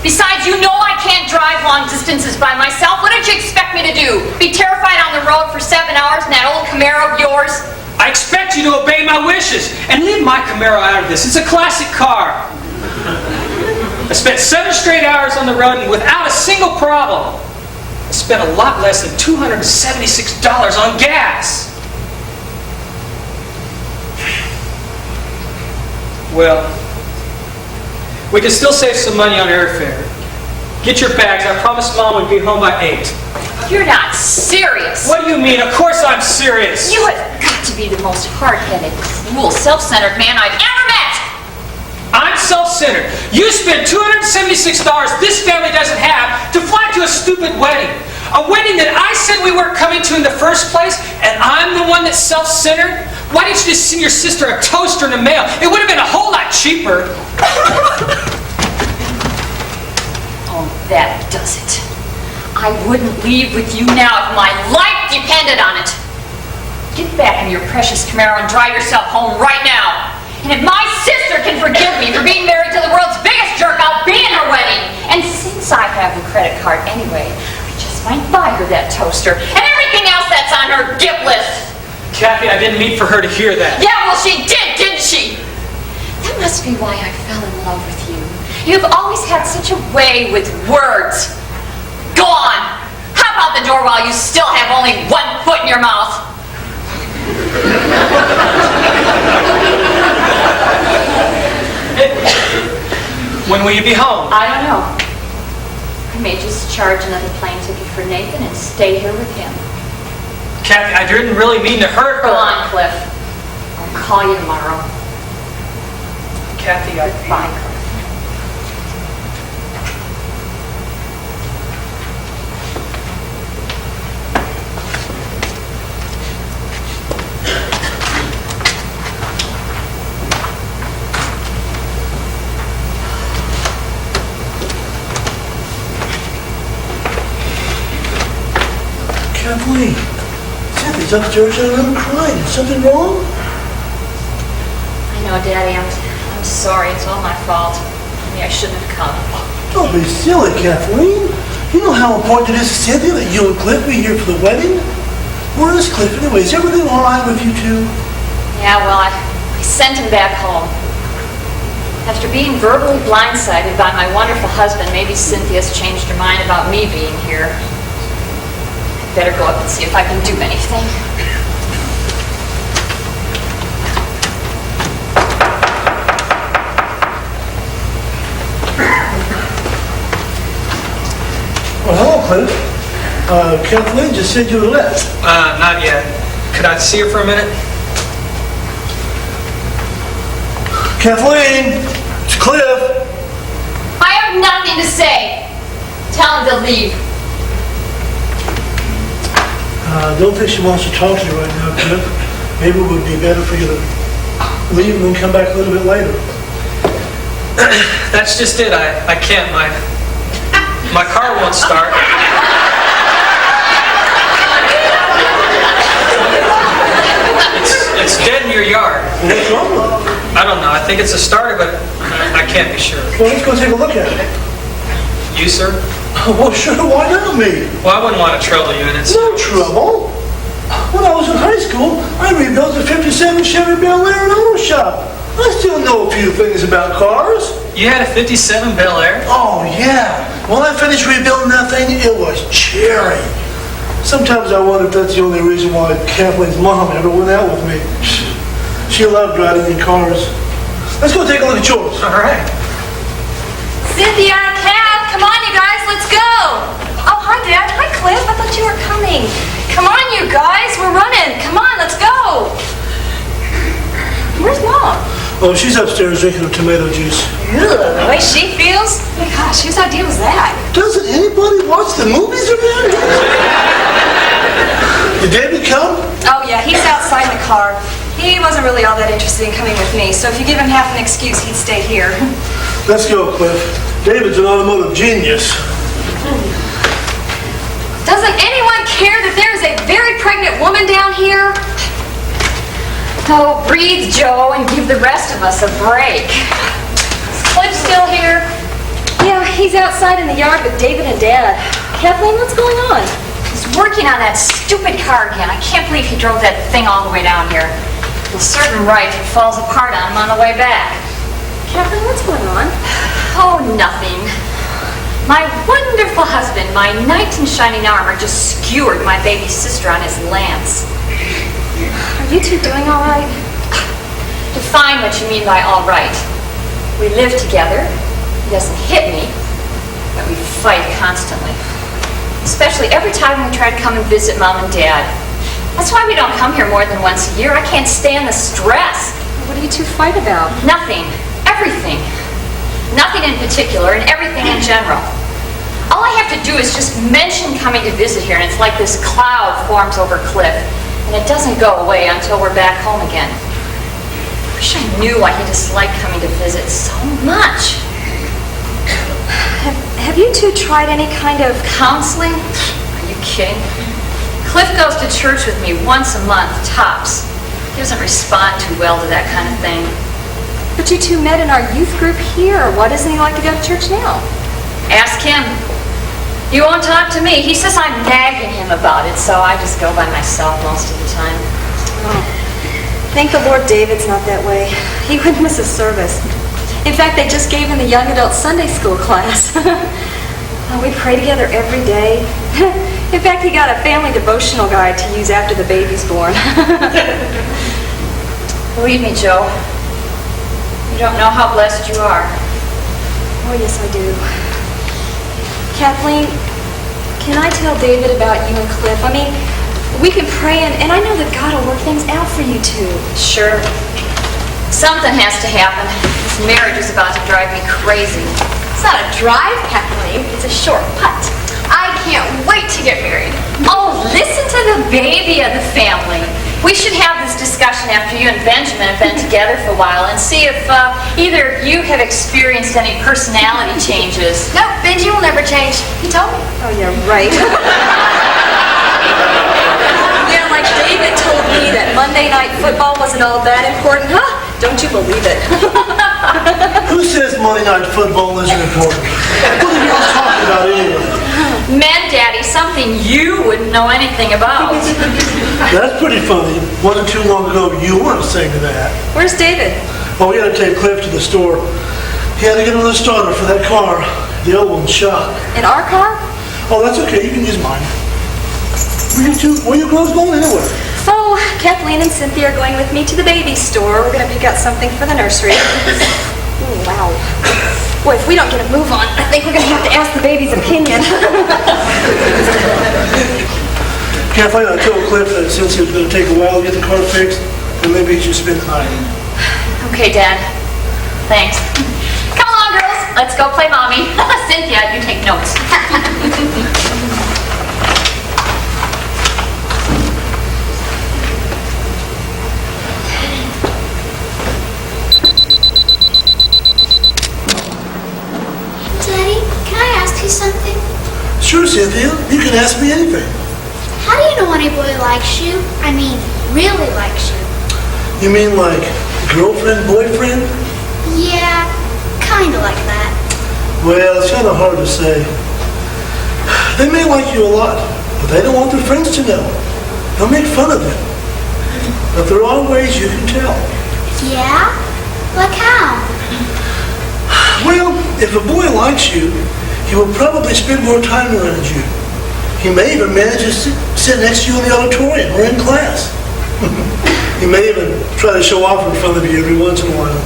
Besides, you know I can't drive long distances by myself. What did you expect me to do? Be terrified on the road for 7 hours in that old Camaro of yours? I expect you to obey my wishes and leave my Camaro out of this. It's a classic car. I spent 7 straight hours on the road and without a single problem. I spent a lot less than $276 on gas. Well, we can still save some money on airfare. Get your bags. I promised Mom we'd be home by 8. You're not serious. What do you mean? Of course I'm serious. You have got to be the most hard-headed, cruel, self-centered man I've ever met. I'm self-centered. You spent $276 this family doesn't have to fly to a stupid wedding. A wedding that I said we weren't coming to in the first place, and I'm the one that's self-centered? Why didn't you just send your sister a toaster in the mail? It would have been a whole lot cheaper. Oh, that does it. I wouldn't leave with you now if my life depended on it. Get back in your precious Camaro and drive yourself home right now. And if my sister can forgive me for being married to the world's biggest jerk, I'll be in her wedding. And since I have the credit card anyway, I just might buy her that toaster and everything else that's on her gift list. Kathy, I didn't mean for her to hear that. Yeah, well, she did, didn't she? That must be why I fell in love with you. You've always had such a way with words. Go on. Hop out the door while you still have only one foot in your mouth. When will you be home? I don't know. I may just charge another plane ticket for Nathan and stay here with him. Kathy, I didn't really mean to hurt her. Go on, Cliff. I'll call you tomorrow. Kathy, Bye, Cliff. Kathleen, Kathy's upstairs in her room crying. Is something wrong? I know, Daddy. I'm sorry. It's all my fault. Maybe I shouldn't have come. Don't be silly, Kathleen. You know how important it is to Cynthia that you and Cliff be here for the wedding? Where is Cliff anyway? Is everything all right with you two? Yeah, well, I sent him back home. After being verbally blindsided by my wonderful husband, maybe Cynthia's changed her mind about me being here. Better go up and see if I can do anything. Well, hello, Cliff. Kathleen just said you were left. Not yet. Could I see her for a minute? Kathleen, it's Cliff. I have nothing to say. Tell him to leave. I don't think she wants to talk to you right now, Cliff. Maybe it would be better for you to leave and then come back a little bit later. That's just it. I can't. My car won't start. It's dead in your yard. What's wrong with it? I don't know. I think it's a starter, but I can't be sure. Well, let's go take a look at it. You, sir? Well, sure, why not me? Well, I wouldn't want to trouble you, and it's... No trouble. When I was in high school, I rebuilt a 57 Chevy Bel Air in an auto shop. I still know a few things about cars. You had a 57 Bel Air? Oh, yeah. When I finished rebuilding that thing, it was cherry. Sometimes I wonder if that's the only reason why Kathleen's mom ever went out with me. She loved riding in cars. Let's go take a look at yours. All right. Cynthia, Kath, come on, you guys, let's go. Oh, hi, Dad. Hi, Cliff. I thought you were coming. Come on, you guys. We're running. Come on, let's go. Where's Mom? Oh, she's upstairs drinking a tomato juice. Ugh, the way she feels. Oh my gosh, whose idea was that? Doesn't anybody watch the movies around here? Did David come? Oh yeah, he's outside in the car. He wasn't really all that interested in coming with me, so if you give him half an excuse, he'd stay here. Let's go, Cliff. David's an automotive genius. Doesn't anyone care that there's a very pregnant woman down here? Oh, breathe, Joe, and give the rest of us a break. Is Cliff still here? Yeah, he's outside in the yard with David and Dad. Kathleen, what's going on? He's working on that stupid car again. I can't believe he drove that thing all the way down here. A certain right, it falls apart on him on the way back. Kathleen, what's going on? Oh, nothing. My wonderful husband, my knight in shining armor, just skewered my baby sister on his lance. Are you two doing all right? Define what you mean by all right. We live together. He doesn't hit me, but we fight constantly. Especially every time we try to come and visit Mom and Dad. That's why we don't come here more than once a year. I can't stand the stress. What do you two fight about? Nothing. Everything. Nothing in particular and everything in general. All I have to do is just mention coming to visit here, and it's like this cloud forms over Cliff, and it doesn't go away until we're back home again. I wish I knew why he disliked coming to visit so much. Have you two tried any kind of... Counseling? Are you kidding? Cliff goes to church with me once a month, tops. He doesn't respond too well to that kind of thing. But you two met in our youth group here. Why doesn't he like to go to church now? Ask him. He won't talk to me. He says I'm nagging him about it, so I just go by myself most of the time. Oh. Thank the Lord David's not that way. He wouldn't miss a service. In fact, they just gave him the young adult Sunday school class. We pray together every day. In fact, he got a family devotional guide to use after the baby's born. Believe me, Joe, you don't know how blessed you are. Oh, yes, I do. Kathleen, can I tell David about you and Cliff? I mean, we can pray, and I know that God will work things out for you two. Sure. Something has to happen. This marriage is about to drive me crazy. It's not a drive, Kathleen. It's a short putt. I can't wait to get married. Oh, listen to the baby of the family. We should have this discussion after you and Benjamin have been together for a while and see if either of you have experienced any personality changes. Nope, Benji will never change. He told me. Oh, yeah, right. Yeah, like David told me that Monday night football wasn't all that important. Huh? Don't you believe it? Who says Monday night football isn't important? What are you all talking about anyway? Men, Daddy, something you wouldn't know anything about. That's pretty funny. Wasn't too long ago you weren't saying that. Where's David? Oh, we had to take Cliff to the store. He had to get another starter for that car. The old one's shot. In our car? Oh, that's okay. You can use mine. Where you girls going anyway? Oh, Kathleen and Cynthia are going with me to the baby store. We're going to pick out something for the nursery. Ooh, wow. Boy, if we don't get a move on, I think we're going to have to ask the baby's opinion. Kathleen, I told Cliff that since it was going to take a while to get the car fixed, then maybe he should spend the night. Okay, Dad. Thanks. Come along, girls. Let's go play mommy. Cynthia, you take notes. Daddy, can I ask you something? Sure, Cynthia. You can ask me anything. How do you know when a boy likes you? I mean, really likes you? You mean like girlfriend, boyfriend? Yeah, kind of like that. Well, it's kind of hard to say. They may like you a lot, but they don't want their friends to know. They'll make fun of them. But there are ways you can tell. Yeah? Like how? Well, if a boy likes you, he will probably spend more time around you. He may even manage to sit next to you in the auditorium or in class. He may even try to show off in front of you every once in a while.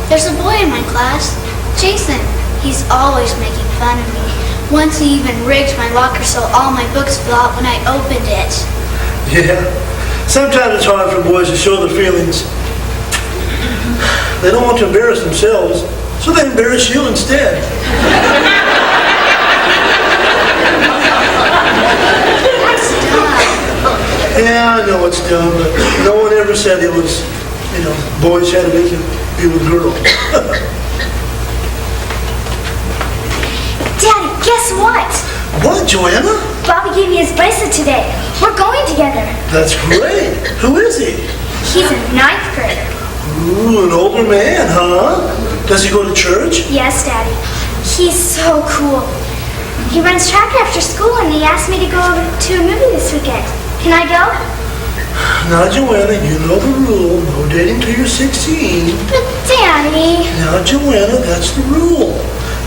There's a boy in my class, Jason. He's always making fun of me. Once he even rigged my locker so all my books fell out when I opened it. Yeah. Sometimes it's hard for boys to show their feelings. They don't want to embarrass themselves, so they embarrass you instead. That's dumb. Yeah, I know it's dumb, but no one ever said it was, boys had to be with girls. Daddy, guess what? What, Joanna? Bobby gave me his bracelet today. We're going together. That's great. Who is he? He's a 9th grader. Ooh, an older man, huh? Does he go to church? Yes, Daddy. He's so cool. He runs track after school and he asked me to go to a movie this weekend. Can I go? Now, Joanna, you know the rule. No dating till you're 16. But Daddy... Now, Joanna, that's the rule.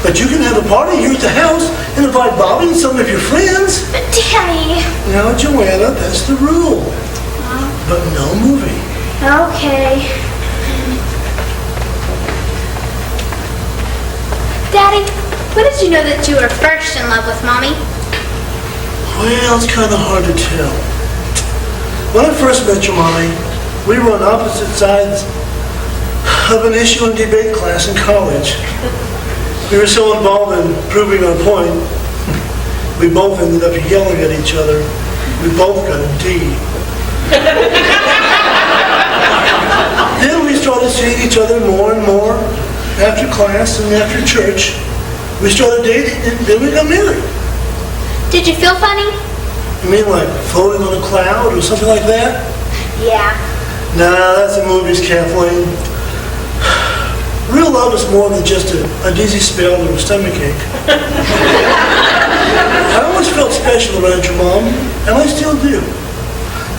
But you can have a party here at the house and invite Bobby and some of your friends. But Daddy... Now, Joanna, that's the rule. But no movie. Okay. Daddy, when did you know that you were first in love with Mommy? Well, it's kind of hard to tell. When I first met your mommy, we were on opposite sides of an issue and debate class in college. We were so involved in proving our point, we both ended up yelling at each other. We both got a D. Then we started seeing each other more and more after class and after church. We started dating and then we got married. Did you feel funny? You mean like floating on a cloud or something like that? Yeah. Nah, that's the movies, Kathleen. Real love is more than just a dizzy spell or a stomachache. I always felt special around your mom, and I still do.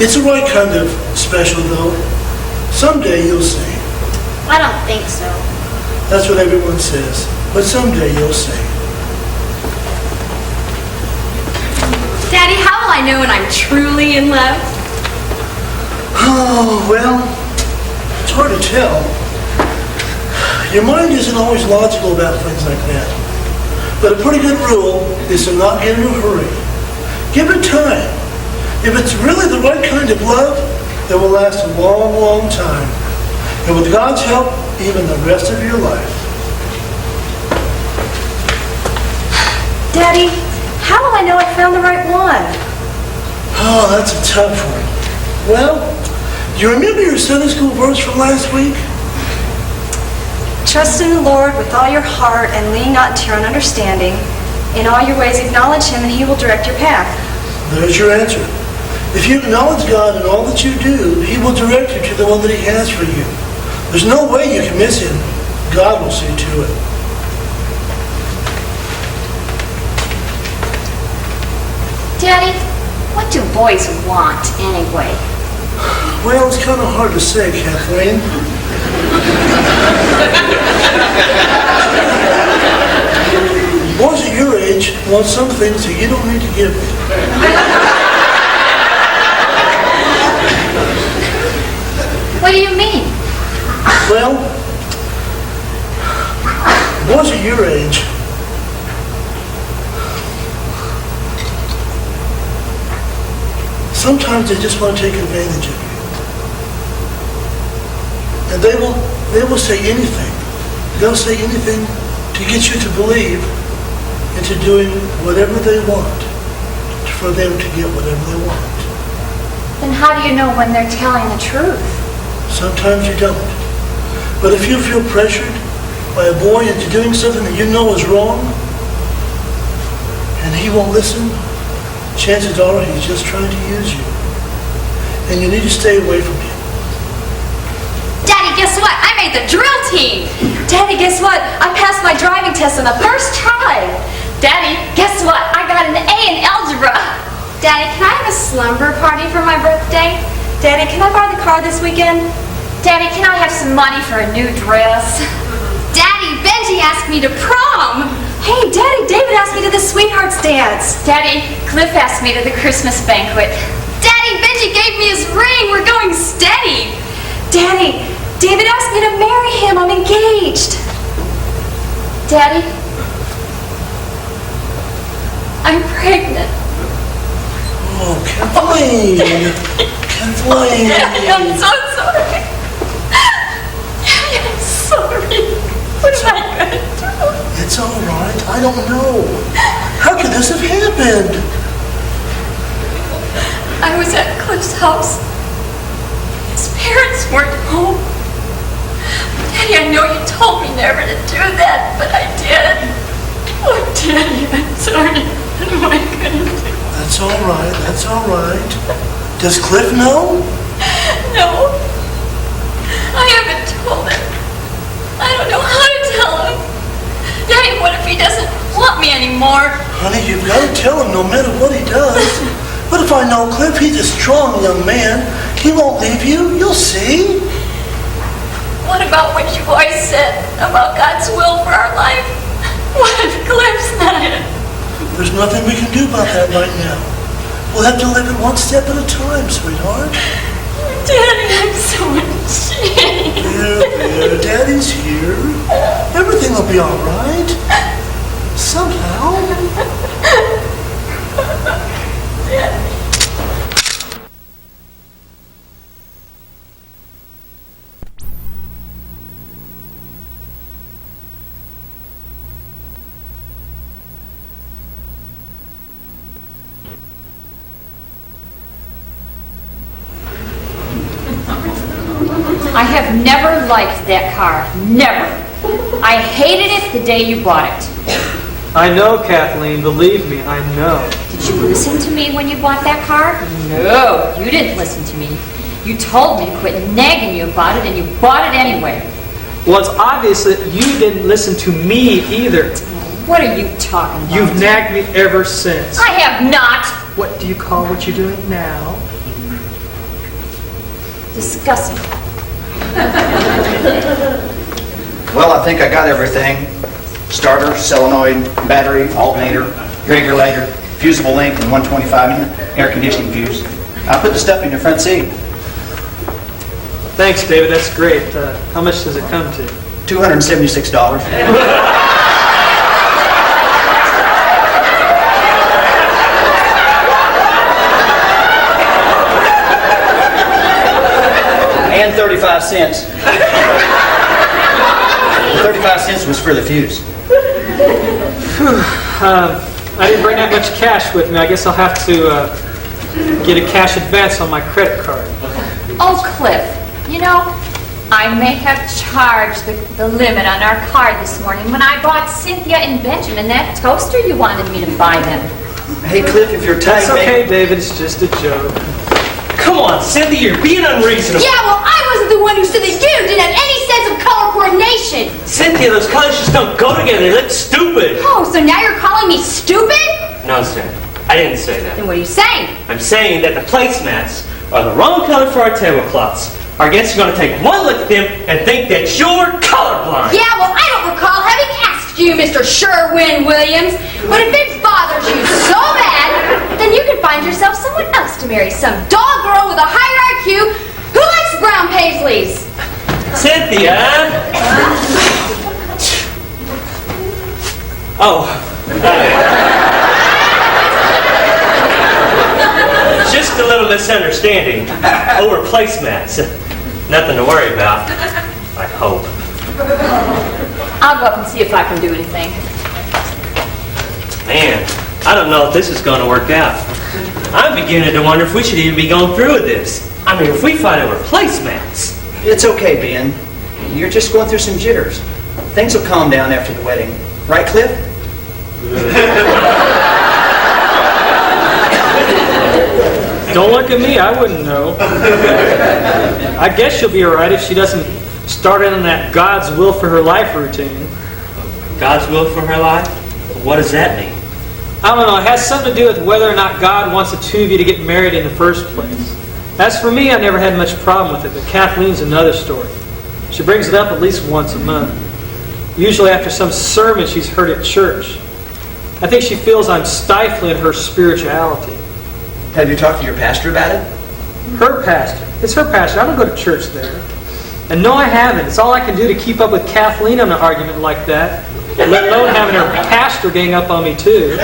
It's the right kind of special, though. Someday you'll see. I don't think so. That's what everyone says. But someday you'll see. Daddy, how will I know when I'm truly in love? Oh, well, it's hard to tell. Your mind isn't always logical about things like that. But a pretty good rule is to not get in a hurry. Give it time. If it's really the right kind of love, it will last a long, long time. And with God's help, even the rest of your life. Daddy, how will I know I found the right one? Oh, that's a tough one. Well, do you remember your Sunday school verse from last week? Trust in the Lord with all your heart and lean not to your own understanding. In all your ways acknowledge Him and He will direct your path. There's your answer. If you acknowledge God in all that you do, He will direct you to the one that He has for you. There's no way you can miss Him. God will see to it. Daddy, what do boys want anyway? Well, it's kind of hard to say, Kathleen. Boys at your age want some things that you don't need to give them. What do you mean? Well, boys at your age sometimes they just want to take advantage of you. And they will say anything. They'll say anything to get you to believe into doing whatever they want for them to get whatever they want. Then how do you know when they're telling the truth? Sometimes you don't. But if you feel pressured by a boy into doing something that you know is wrong, and he won't listen, chances are he's just trying to use you. And you need to stay away from him. Daddy, guess what? I made the drill team. Daddy, guess what? I passed my driving test on the first try. Daddy, guess what? I got an A in algebra. Daddy, can I have a slumber party for my birthday? Daddy, can I borrow the car this weekend? Daddy, can I have some money for a new dress? Daddy, Benji asked me to prom. Hey, Daddy, David asked me to the sweethearts dance. Daddy, Cliff asked me to the Christmas banquet. Daddy, Benji gave me his ring. We're going steady. Daddy, David asked me to marry him. I'm engaged. Daddy, I'm pregnant. Oh, Kathleen! Kathleen! I'm so sorry. I'm sorry. What am I going to do? It's all right. I don't know. How could this have happened? I was at Cliff's house. His parents weren't home. Daddy, I know you told me never to do that, but I did. Oh, Daddy, I'm sorry. Oh, I couldn't do it. That's all right, that's all right. Does Cliff know? No. I haven't told him. I don't know how to tell him. Daddy, what if he doesn't want me anymore? Honey, you've got to tell him no matter what he does. What if I know Cliff? He's a strong young man. He won't leave you. You'll see. What about what you always said about God's will for our life? What if Cliff's not it? There's nothing we can do about that right now. We'll have to live it one step at a time, sweetheart. Daddy, I'm so ashamed. There, Daddy's here. Everything will be all right. Somehow. Daddy. I have never liked that car. Never. I hated it the day you bought it. I know, Kathleen. Believe me, I know. Did you listen to me when you bought that car? No, you didn't listen to me. You told me to quit nagging you about it, and you bought it anyway. Well, it's obvious that you didn't listen to me either. What are you talking about? You've nagged me ever since. I have not. What do you call what you're doing now? Disgusting. Well, I think I got everything. Starter, solenoid, battery, alternator, regulator, fusible link, and 125 air conditioning fuse. I put the stuff in your front seat. Thanks, David. That's great. How much does it come to? $276. And 35 cents. The 35 cents was for the fuse. I didn't bring that much cash with me. I guess I'll have to get a cash advance on my credit card. Oh, Cliff, you know, I may have charged the limit on our card this morning when I bought Cynthia and Benjamin that toaster you wanted me to buy them. Hey, Cliff, if you're tight, That's okay, David. It's just a joke. Come on, Cynthia, you're being unreasonable. Yeah, well, I wasn't the one who said that you didn't have any sense of color coordination. Cynthia, those colors just don't go together. They look stupid. Oh, so now you're calling me stupid? No, sir. I didn't say that. Then what are you saying? I'm saying that the placemats are the wrong color for our tablecloths. Our guests are going to take one look at them and think that you're colorblind. Yeah, well, I don't recall having asked you, Mr. Sherwin Williams. But if it bothers you so bad, then you can find yourself someone else to marry. Some dog girl with a higher IQ who likes brown paisleys. Cynthia! Oh. Just a little misunderstanding over placemats. Nothing to worry about, I hope. I'll go up and see if I can do anything. Man, I don't know if this is going to work out. I'm beginning to wonder if we should even be going through with this. I mean, if we fight over placemats. it's okay, Ben. You're just going through some jitters. Things will calm down after the wedding. Right, Cliff? Don't look at me. I wouldn't know. I guess she'll be all right if she doesn't start in on that God's will for her life routine. God's will for her life? What does that mean? I don't know. It has something to do with whether or not God wants the two of you to get married in the first place. As for me, I never had much problem with it, but Kathleen's another story. She brings it up at least once a month. Usually after some sermon she's heard at church. I think she feels I'm stifling her spirituality. Have you talked to your pastor about it? Her pastor. It's her pastor. I don't go to church there. And no, I haven't. It's all I can do to keep up with Kathleen on an argument like that, let alone having her pastor gang up on me, too.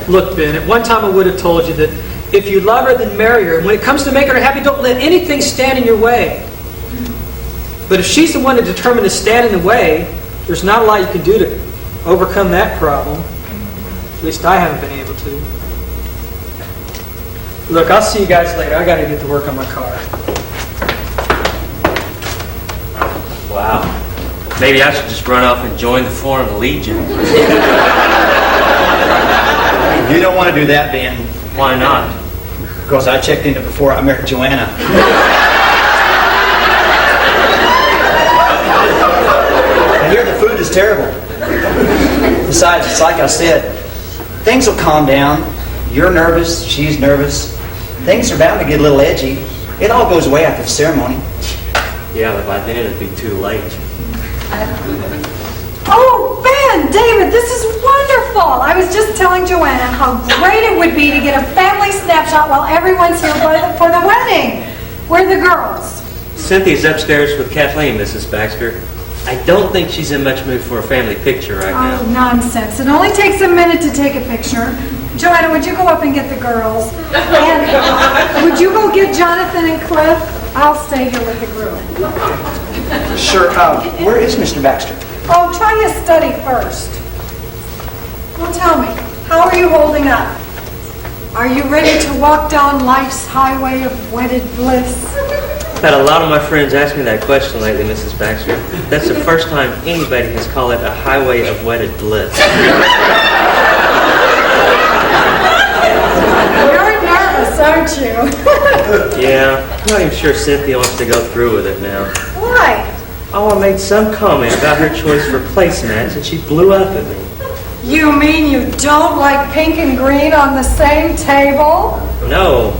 Look, Ben, at one time I would have told you that if you love her, then marry her. And when it comes to making her happy, don't let anything stand in your way. But if she's the one that's determined to stand in the way, there's not a lot you can do to overcome that problem. At least I haven't been able to. Look, I'll see you guys later. I got to get to work on my car. Wow. Maybe I should just run off and join the Foreign Legion. You don't want to do that, Ben. Why not? Because I checked into before I married Joanna. I hear the food is terrible. Besides, it's like I said, things will calm down. You're nervous, she's nervous. Things are bound to get a little edgy. It all goes away after the ceremony. Yeah, but by then it'd be too late. Oh, Ben, David, this is wonderful. I was just telling Joanna how great it would be to get a family snapshot while everyone's here for the wedding. Where are the girls? Cynthia's upstairs with Kathleen, Mrs. Baxter. I don't think she's in much mood for a family picture right now. Oh, nonsense. It only takes a minute to take a picture. Joanna, would you go up and get the girls? And would you go get Jonathan and Cliff? I'll stay here with the group. Sure. Where is Mr. Baxter? Oh, try your study first. Well, tell me, how are you holding up? Are you ready to walk down life's highway of wedded bliss? I've had a lot of my friends ask me that question lately, Mrs. Baxter. That's the first time anybody has called it a highway of wedded bliss. You're nervous, aren't you? Yeah, I'm not even sure Cynthia wants to go through with it now. Why? Oh, I made some comment about her choice for placemats, and she blew up at me. You mean you don't like pink and green on the same table? No,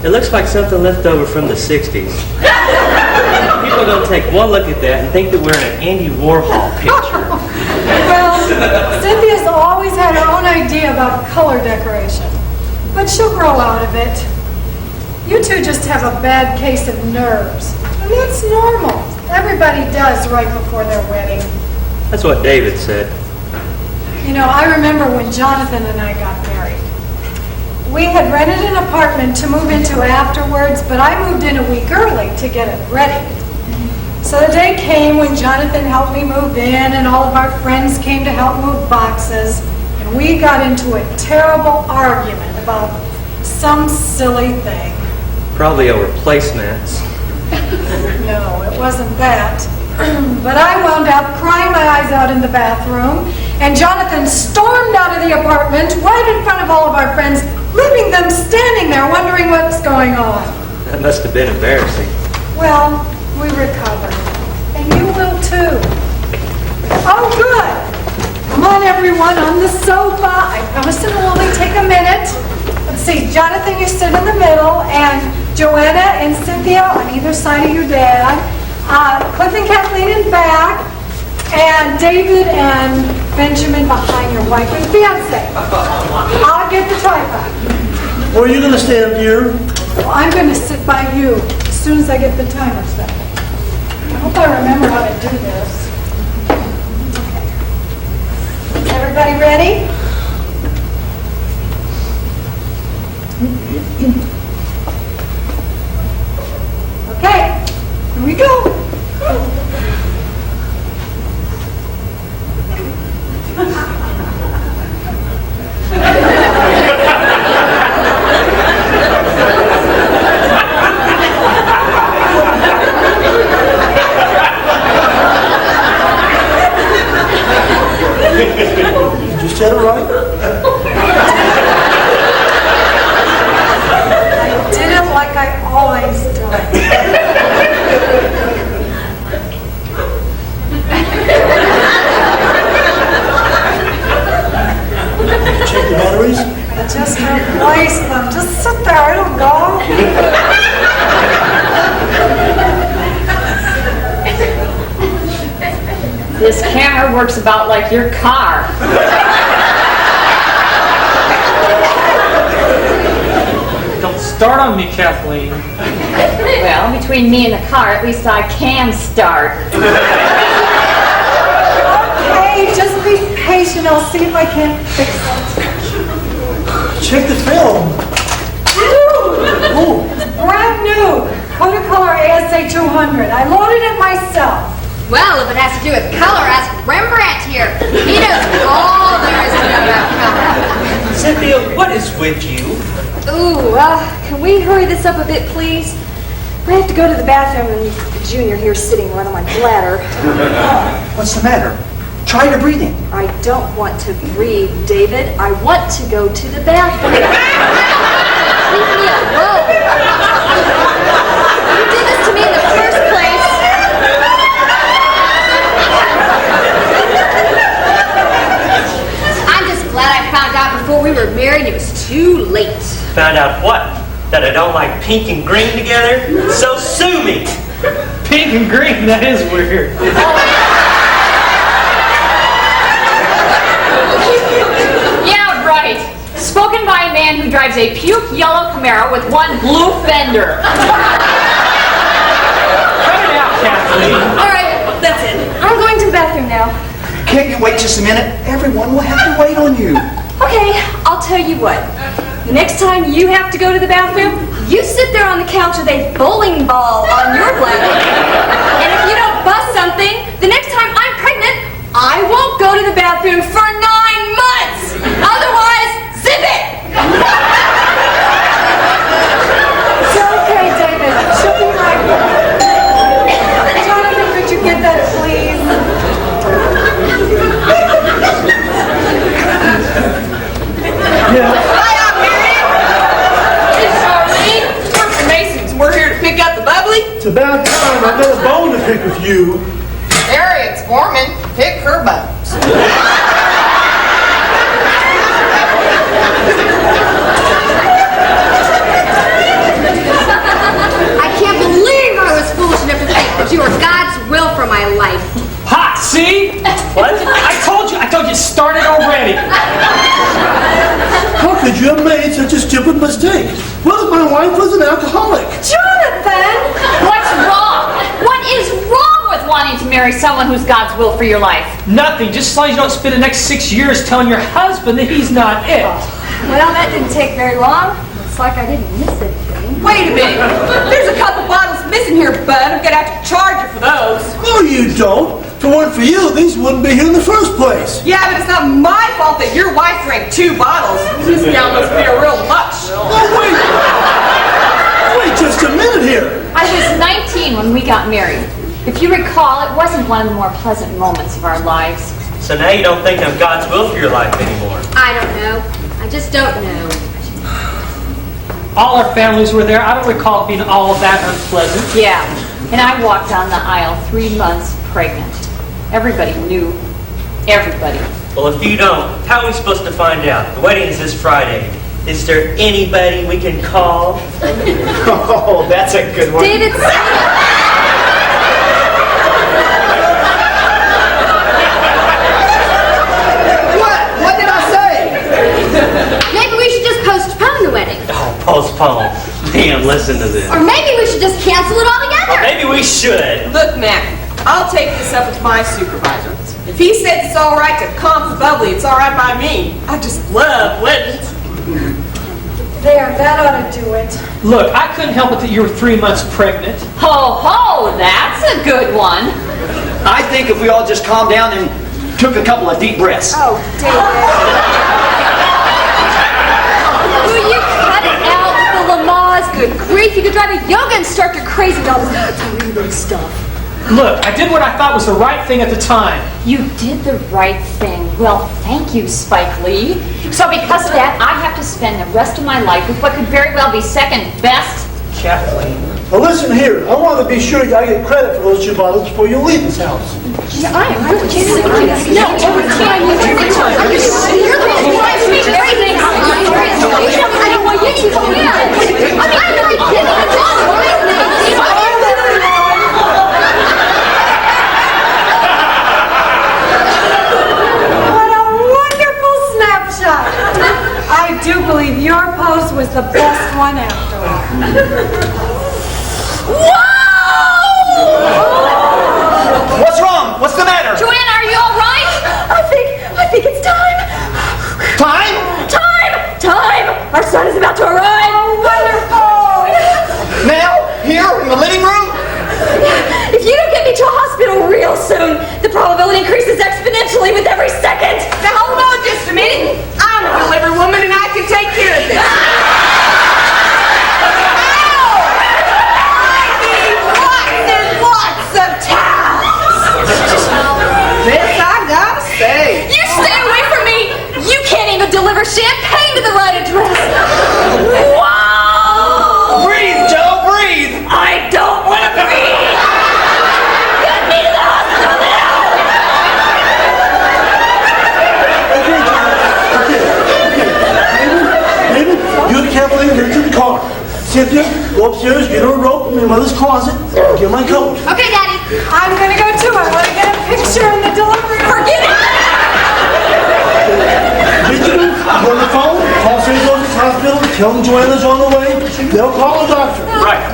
it looks like something left over from the 60s. People don't take one look at that and think that we're in an Andy Warhol picture. Well, Cynthia's always had her own idea about color decoration, but she'll grow out of it. You two just have a bad case of nerves, and that's normal. Everybody does right before their wedding. That's what David said. You know, I remember when Jonathan and I got married. We had rented an apartment to move into afterwards, but I moved in a week early to get it ready. So the day came when Jonathan helped me move in, and all of our friends came to help move boxes, and we got into a terrible argument about some silly thing. Probably over placemats. No, it wasn't that. But I wound up crying my eyes out in the bathroom, and Jonathan stormed out of the apartment right in front of all of our friends, leaving them standing there wondering what's going on. That must have been embarrassing. Well, we recovered. And you will too. Oh, good. Come on, everyone, on the sofa. I promise it'll only take a minute. Let's see, Jonathan, you sit in the middle, and Joanna and Cynthia on either side of your dad. Cliff and Kathleen in back, and David and Benjamin behind your wife and fiance. I'll get the tripod. Where are you going to stand, dear? Well, I'm going to sit by you as soon as I get the timer set. I hope I remember how to do this. Okay. Is everybody ready? Okay, here we go. Did you set it right? I did it like I always do. Check the batteries? I just replaced them. Just sit there, it'll go. This camera works about like your car. Don't start on me, Kathleen. Well, between me and the car, at least I can start. Okay, just be patient. I'll see if I can fix it. Check the film. Ooh, brand new. Kodacolor ASA 200. I loaded it myself. Well, if it has to do with color, ask Rembrandt here. He knows all there is to know about color. Cynthia, what is with you? Ooh, can we hurry this up a bit, please? I have to go to the bathroom and the junior here's sitting right on my bladder. What's the matter? Try your breathing. I don't want to breathe, David. I want to go to the bathroom. Leave me alone. You did this to me in the first place. I'm just glad I found out before we were married it was too late. Found out what? That I don't like pink and green together? So sue me! Pink and green, that is weird. Yeah, right. Spoken by a man who drives a puke yellow Camaro with one blue fender. Cut it out, Kathleen. All right, that's it. I'm going to the bathroom now. Can't you wait just a minute? Everyone will have to wait on you. Okay, I'll tell you what. The next time you have to go to the bathroom, you sit there on the couch with a bowling ball on your bladder. And if you don't bust something, the next time I'm pregnant, I won't go to the bathroom for 9 months. Otherwise, zip it! It's okay, David. She'll be right back. Jonathan, could you get that, please? Hi, I'm Miriam. Hey, Charlene. We're from Masons. We're here to pick up the bubbly. It's about time. I've got a bone to pick with you. Harriet's foreman. Pick her bones. I can't believe I was foolish enough to think that you were God's will for my life. Ha! See? What? I told you it started already. How could you have made such a stupid mistake? What if my wife was an alcoholic? Jonathan! What's wrong? What is wrong with wanting to marry someone who's God's will for your life? Nothing, just as long as you don't spend the next 6 years telling your husband that he's not it. Well, that didn't take very long. Looks like I didn't miss anything. Wait a minute. There's a couple bottles missing here, bud. I'm gonna have to charge you for those. No, you don't. If it weren't for you, these wouldn't be here in the first place. Yeah, but it's not my fault that your wife drank 2 bottles. This gal must be a real mush. Oh, wait. Wait just a minute here. I was 19 when we got married. If you recall, it wasn't one of the more pleasant moments of our lives. So now you don't think I'm God's will for your life anymore. I don't know. I just don't know. All our families were there. I don't recall it being all that unpleasant. Yeah, and I walked down the aisle 3 months pregnant. Everybody knew. Everybody. Well, if you don't, how are we supposed to find out? The wedding is this Friday. Is there anybody we can call? Oh, that's a good one. David, What did I say? Maybe we should just postpone the wedding. Oh, postpone. Damn, listen to this. Or maybe we should just cancel it altogether. Maybe we should. Look, Mac, I'll take this up with my supervisor. If he says it's all right to comp the bubbly, it's all right by me. I just love weddings. There, that ought to do it. Look, I couldn't help it that you were 3 months pregnant. Ho ho, that's a good one. I think if we all just calmed down and took a couple of deep breaths. oh, David. Will you cut it out with the Lamaze? Good grief, you could drive a yoga instructor crazy with all this Taurine stuff. Look, I did what I thought was the right thing at the time. You did the right thing. Well, thank you, Spike Lee. So because of that, I have to spend the rest of my life with what could very well be second best. Kathleen. Now listen here. I want to be sure I get credit for those 2 bottles before you leave this house. Yeah, I am really serious. No, over time, you're the one who wants me everything. I don't want you to come in. I'm not kidding. It's all right. What a wonderful snapshot. I do believe your pose was the best one after all. What's wrong? What's the matter? Joanna, are you all right? I think it's time. Time? Time! Our son is about to arrive. Oh, wonderful. Now? Here? In the living room? If you don't get me to a hospital real soon, the probability increases exponentially with every second. Now hold on just a minute. I'm a delivery woman and I can take care of this. Cynthia, go upstairs, get her a rope from your mother's closet, get my coat. Okay, Daddy. I'm gonna go too. I want to get a picture in the delivery room. Forget it. Benjamin, go on the phone, call St. Joseph's Hospital, tell them Joanna's on the way. They'll call a doctor. Right.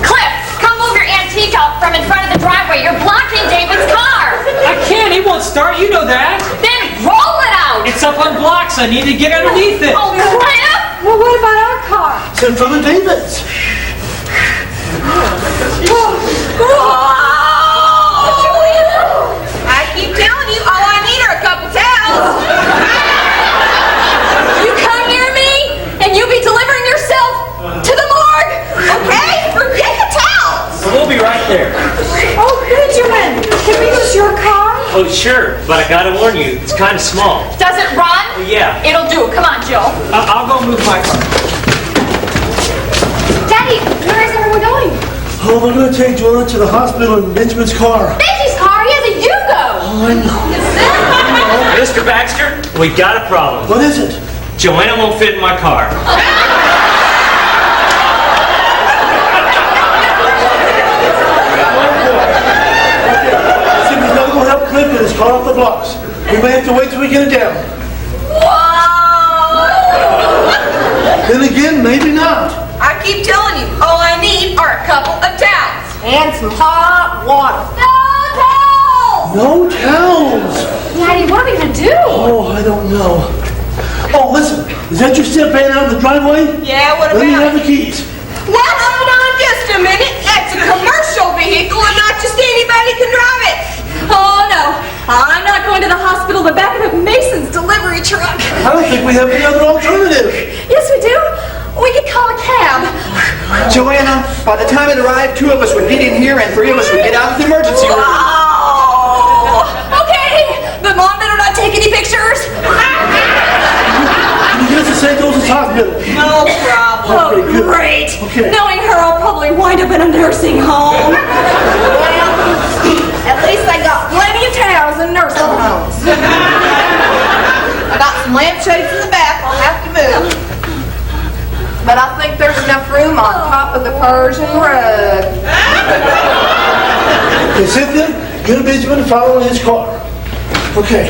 Cliff, come move your antique out from in front of the driveway. You're blocking David's car. I can't. He won't start. You know that. Then roll it out. It's up on blocks. I need to get underneath it. Oh, Cliff! Well, what about our car? It's in front of David's. I keep telling you, all I need are a couple towels. You come near me, and you be delivering yourself to the morgue. Okay? Forget the towels. We'll be right there. Oh, Benjamin, can we use your car? Oh, sure, but I gotta warn you, it's kind of small. Does it run? Yeah. It'll do. Come on, Joe. I'll go move my car. Daddy, where is everyone going? Oh, we're going to take Joanna to the hospital in Benjamin's car. Benji's car. He has a Yugo. Oh, I know. Mr. Baxter, we got a problem. What is it? Joanna won't fit in my car. Cindy's got to go help Cliff get his car off the blocks. We may have to wait till we get it down. Then again, maybe not. I keep telling you, all I need are a couple of towels. And some hot water. No towels. Daddy, what are we gonna do? Oh, I don't know. Oh, listen. Is that your step van out of the driveway? Yeah, what Let me have about the keys. Now, hold on just a minute. That's a commercial vehicle and not just anybody can drive it. Oh, no. I'm not going to the hospital. The back of Mason's delivery truck. I don't think we have any other alternative. Yes, we do. We could call a cab. Joanna, by the time it arrived, 2 of us would get in here and 3 of us would get out of the emergency room. Oh, okay. But Mom better not take any pictures. Can you get us to St. Joseph's Hospital? No problem. Oh, Okay, good. great. Okay. Knowing her, I'll probably wind up in a nursing home. At least they got plenty of towels in nursing homes. I got some lampshades in the back I'll have to move. But I think there's enough room on top of the Persian rug. Okay, Cynthia, get a Benjamin following his car. Okay.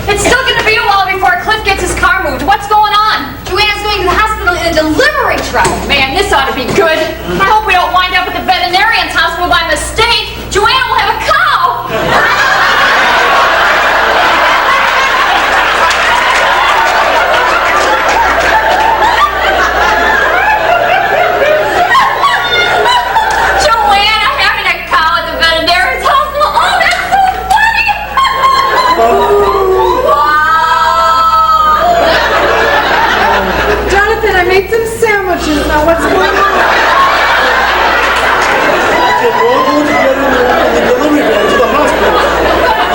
It's still going to be a while before Cliff gets his car moved. What's going on? Joanna's going to the hospital in a delivery truck. Man, this ought to be good. I hope we don't wind up at the veterinarian's hospital by mistake. Joanna will have a cow. Joanna having a cow at the veterinarian's hospital. Oh, that's so funny. Jonathan, I made some sandwiches. Now what's going on? Okay, we're all going together in the delivery van to the hospital.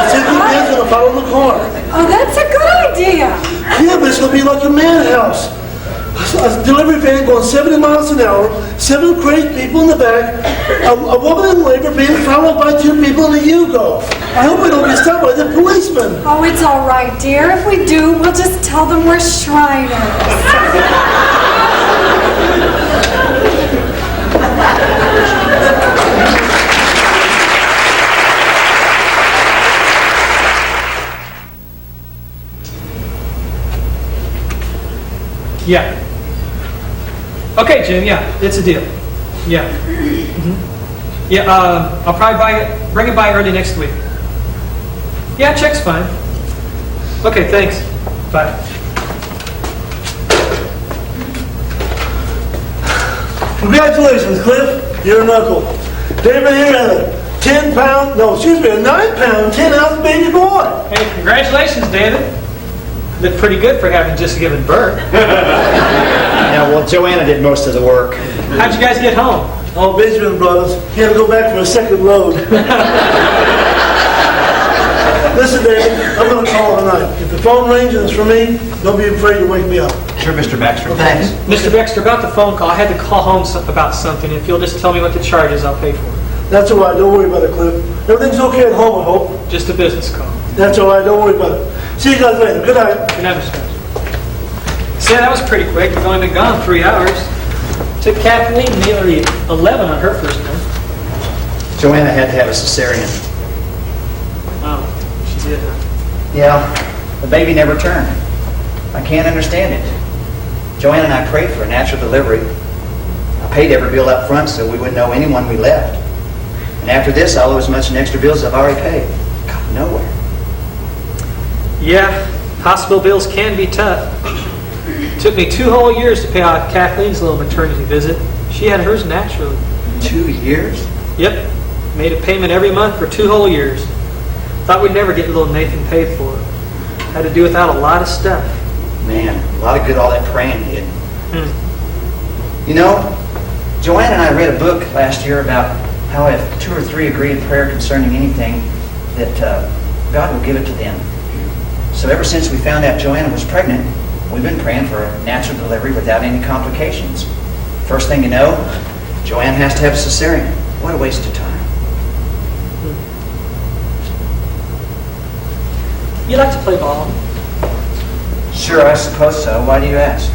Cynthia Ben's going to follow the car. Oh, that's a good idea. Yeah, but it's going to be like a madhouse. A delivery van going 70 miles an hour, 7 crazy people in the back, a woman in labor being followed by 2 people in a Yugo. I hope we don't get stopped by the policeman. Oh, it's all right, dear. If we do, we'll just tell them we're Shriners. Yeah. Okay, Jim. Yeah, it's a deal. Yeah. Yeah. I'll probably bring it by early next week. Yeah, check's fine. Okay, thanks. Bye. Congratulations, Cliff. You're an uncle. David here had a 10-pound, no, excuse me, a 9-pound, 10-ounce baby boy. Hey, congratulations, David. Look pretty good for having just given birth. Yeah, well, Joanna did most of the work. How'd you guys get home? Oh, Benjamin brothers. He had to go back for a second load. Listen, David, I'm going to call it a night. If the phone rings and it's for me, don't be afraid to wake me up. Sure, Mr. Baxter. Thanks. Mr. Baxter, about the phone call, I had to call home about something. If you'll just tell me what the charge is, I'll pay for it. That's all right. Don't worry about it, Cliff. Everything's okay at home, I hope. Just a business call. That's all right. Don't worry about it. See you guys later. Good night. Good night, Mr. Baxter. See, that was pretty quick. We've only been gone 3 hours. Took Kathleen nearly 11 on her first one. Joanna had to have a cesarean. Oh, she did, huh? Yeah, the baby never turned. I can't understand it. Joanna and I prayed for a natural delivery. I paid every bill up front so we wouldn't owe anyone we left. And after this, I'll owe as much in extra bills as I've already paid. Got nowhere. Yeah, hospital bills can be tough. Took me 2 whole years to pay off Kathleen's little maternity visit. She had hers naturally. 2 years? Yep, made a payment every month for 2 whole years. Thought we'd never get little Nathan paid for. Had to do without a lot of stuff. Man, a lot of good all that praying did. You know, Joanna and I read a book last year about how if 2 or 3 agree in prayer concerning anything, that God will give it to them. So ever since we found out Joanna was pregnant, we've been praying for a natural delivery without any complications. First thing you know, Joanne has to have a cesarean. What a waste of time. You like to play ball? Sure, I suppose so. Why do you ask?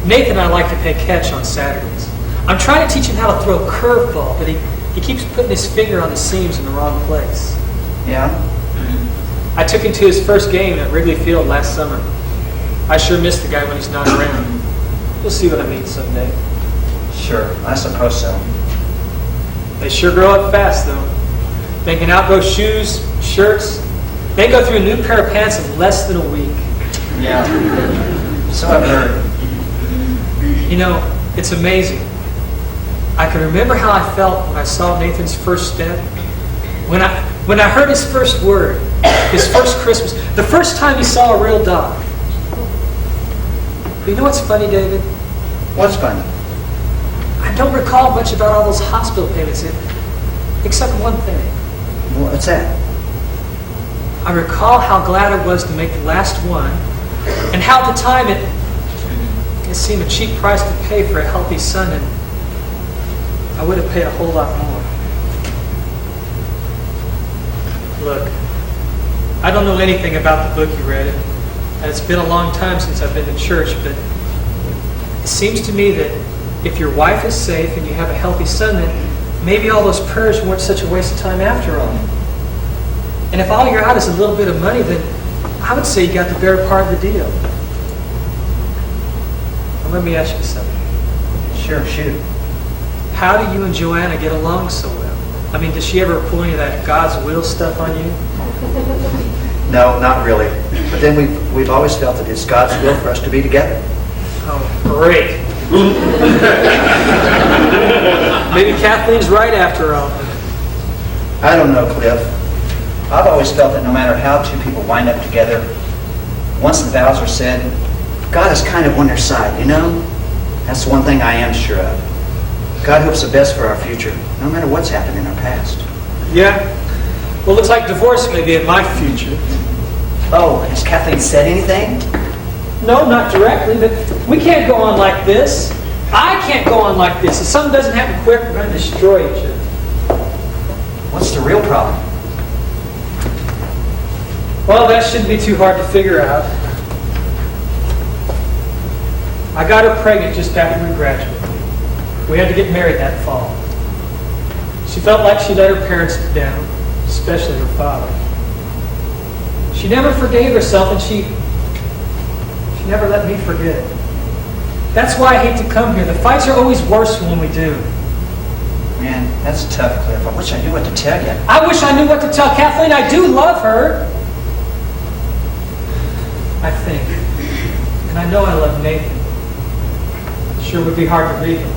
Nathan and I like to play catch on Saturdays. I'm trying to teach him how to throw a curveball, but he keeps putting his finger on the seams in the wrong place. Yeah? I took him to his first game at Wrigley Field last summer. I sure miss the guy when he's not around. You'll see what I mean someday. Sure, I suppose so. They sure grow up fast, though. They can outgrow shoes, shirts. They go through a new pair of pants in less than a week. Yeah. So I've heard. You know, it's amazing. I can remember how I felt when I saw Nathan's first step. When I heard his first word, his first Christmas, the first time he saw a real dog. But you know what's funny, David? What's funny? I don't recall much about all those hospital payments, except one thing. What's that? I recall how glad I was to make the last one, and how at the time it seemed a cheap price to pay for a healthy son, and I would have paid a whole lot more. Look, I don't know anything about the book you read, and it's been a long time since I've been to church, but it seems to me that if your wife is safe and you have a healthy son, then maybe all those prayers weren't such a waste of time after all. And if all you're out is a little bit of money, then I would say you got the better part of the deal. Now, let me ask you something. Sure, shoot. How do you and Joanna get along so well? I mean, does she ever pull any of that God's will stuff on you? No, not really. But then we've always felt that it's God's will for us to be together. Oh, great. Maybe Kathleen's right after all. I don't know, Cliff. I've always felt that no matter how 2 people wind up together, once the vows are said, God is kind of on their side, you know? That's the one thing I am sure of. God hopes the best for our future, no matter what's happened in our past. Yeah? Well, looks like divorce may be in my future. Oh, has Kathleen said anything? No, not directly, but we can't go on like this. I can't go on like this. If something doesn't happen quick, we're going to destroy each other. What's the real problem? Well, that shouldn't be too hard to figure out. I got her pregnant just after we graduated. We had to get married that fall. She felt like she let her parents down, especially her father. She never forgave herself, and she never let me forget. That's why I hate to come here. The fights are always worse when we do. Man, that's tough, Cliff. I wish I knew what to tell you. I wish I knew what to tell Kathleen. I do love her. I think. And I know I love Nathan. It sure would be hard to leave him.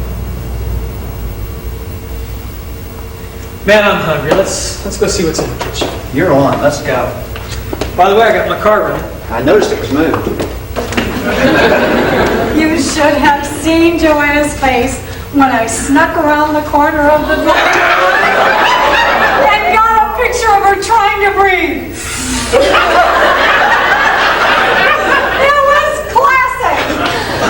Man, I'm hungry. Let's go see what's in the kitchen. You're on. Let's go. By the way, I got my car running. I noticed it was moved. You should have seen Joanna's face when I snuck around the corner of the door and got a picture of her trying to breathe. It was classic.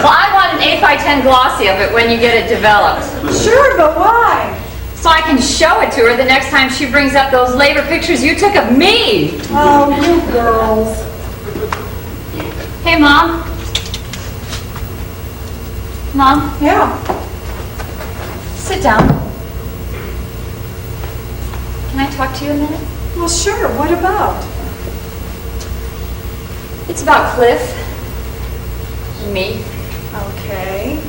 Well, I want an 8x10 glossy of it when you get it developed. Sure, but why? So I can show it to her the next time she brings up those later pictures you took of me. Oh, you girls. Hey, Mom. Mom, Yeah. Sit down. Can I talk to you a minute? Well, sure. What about? It's about Cliff. And me. Okay.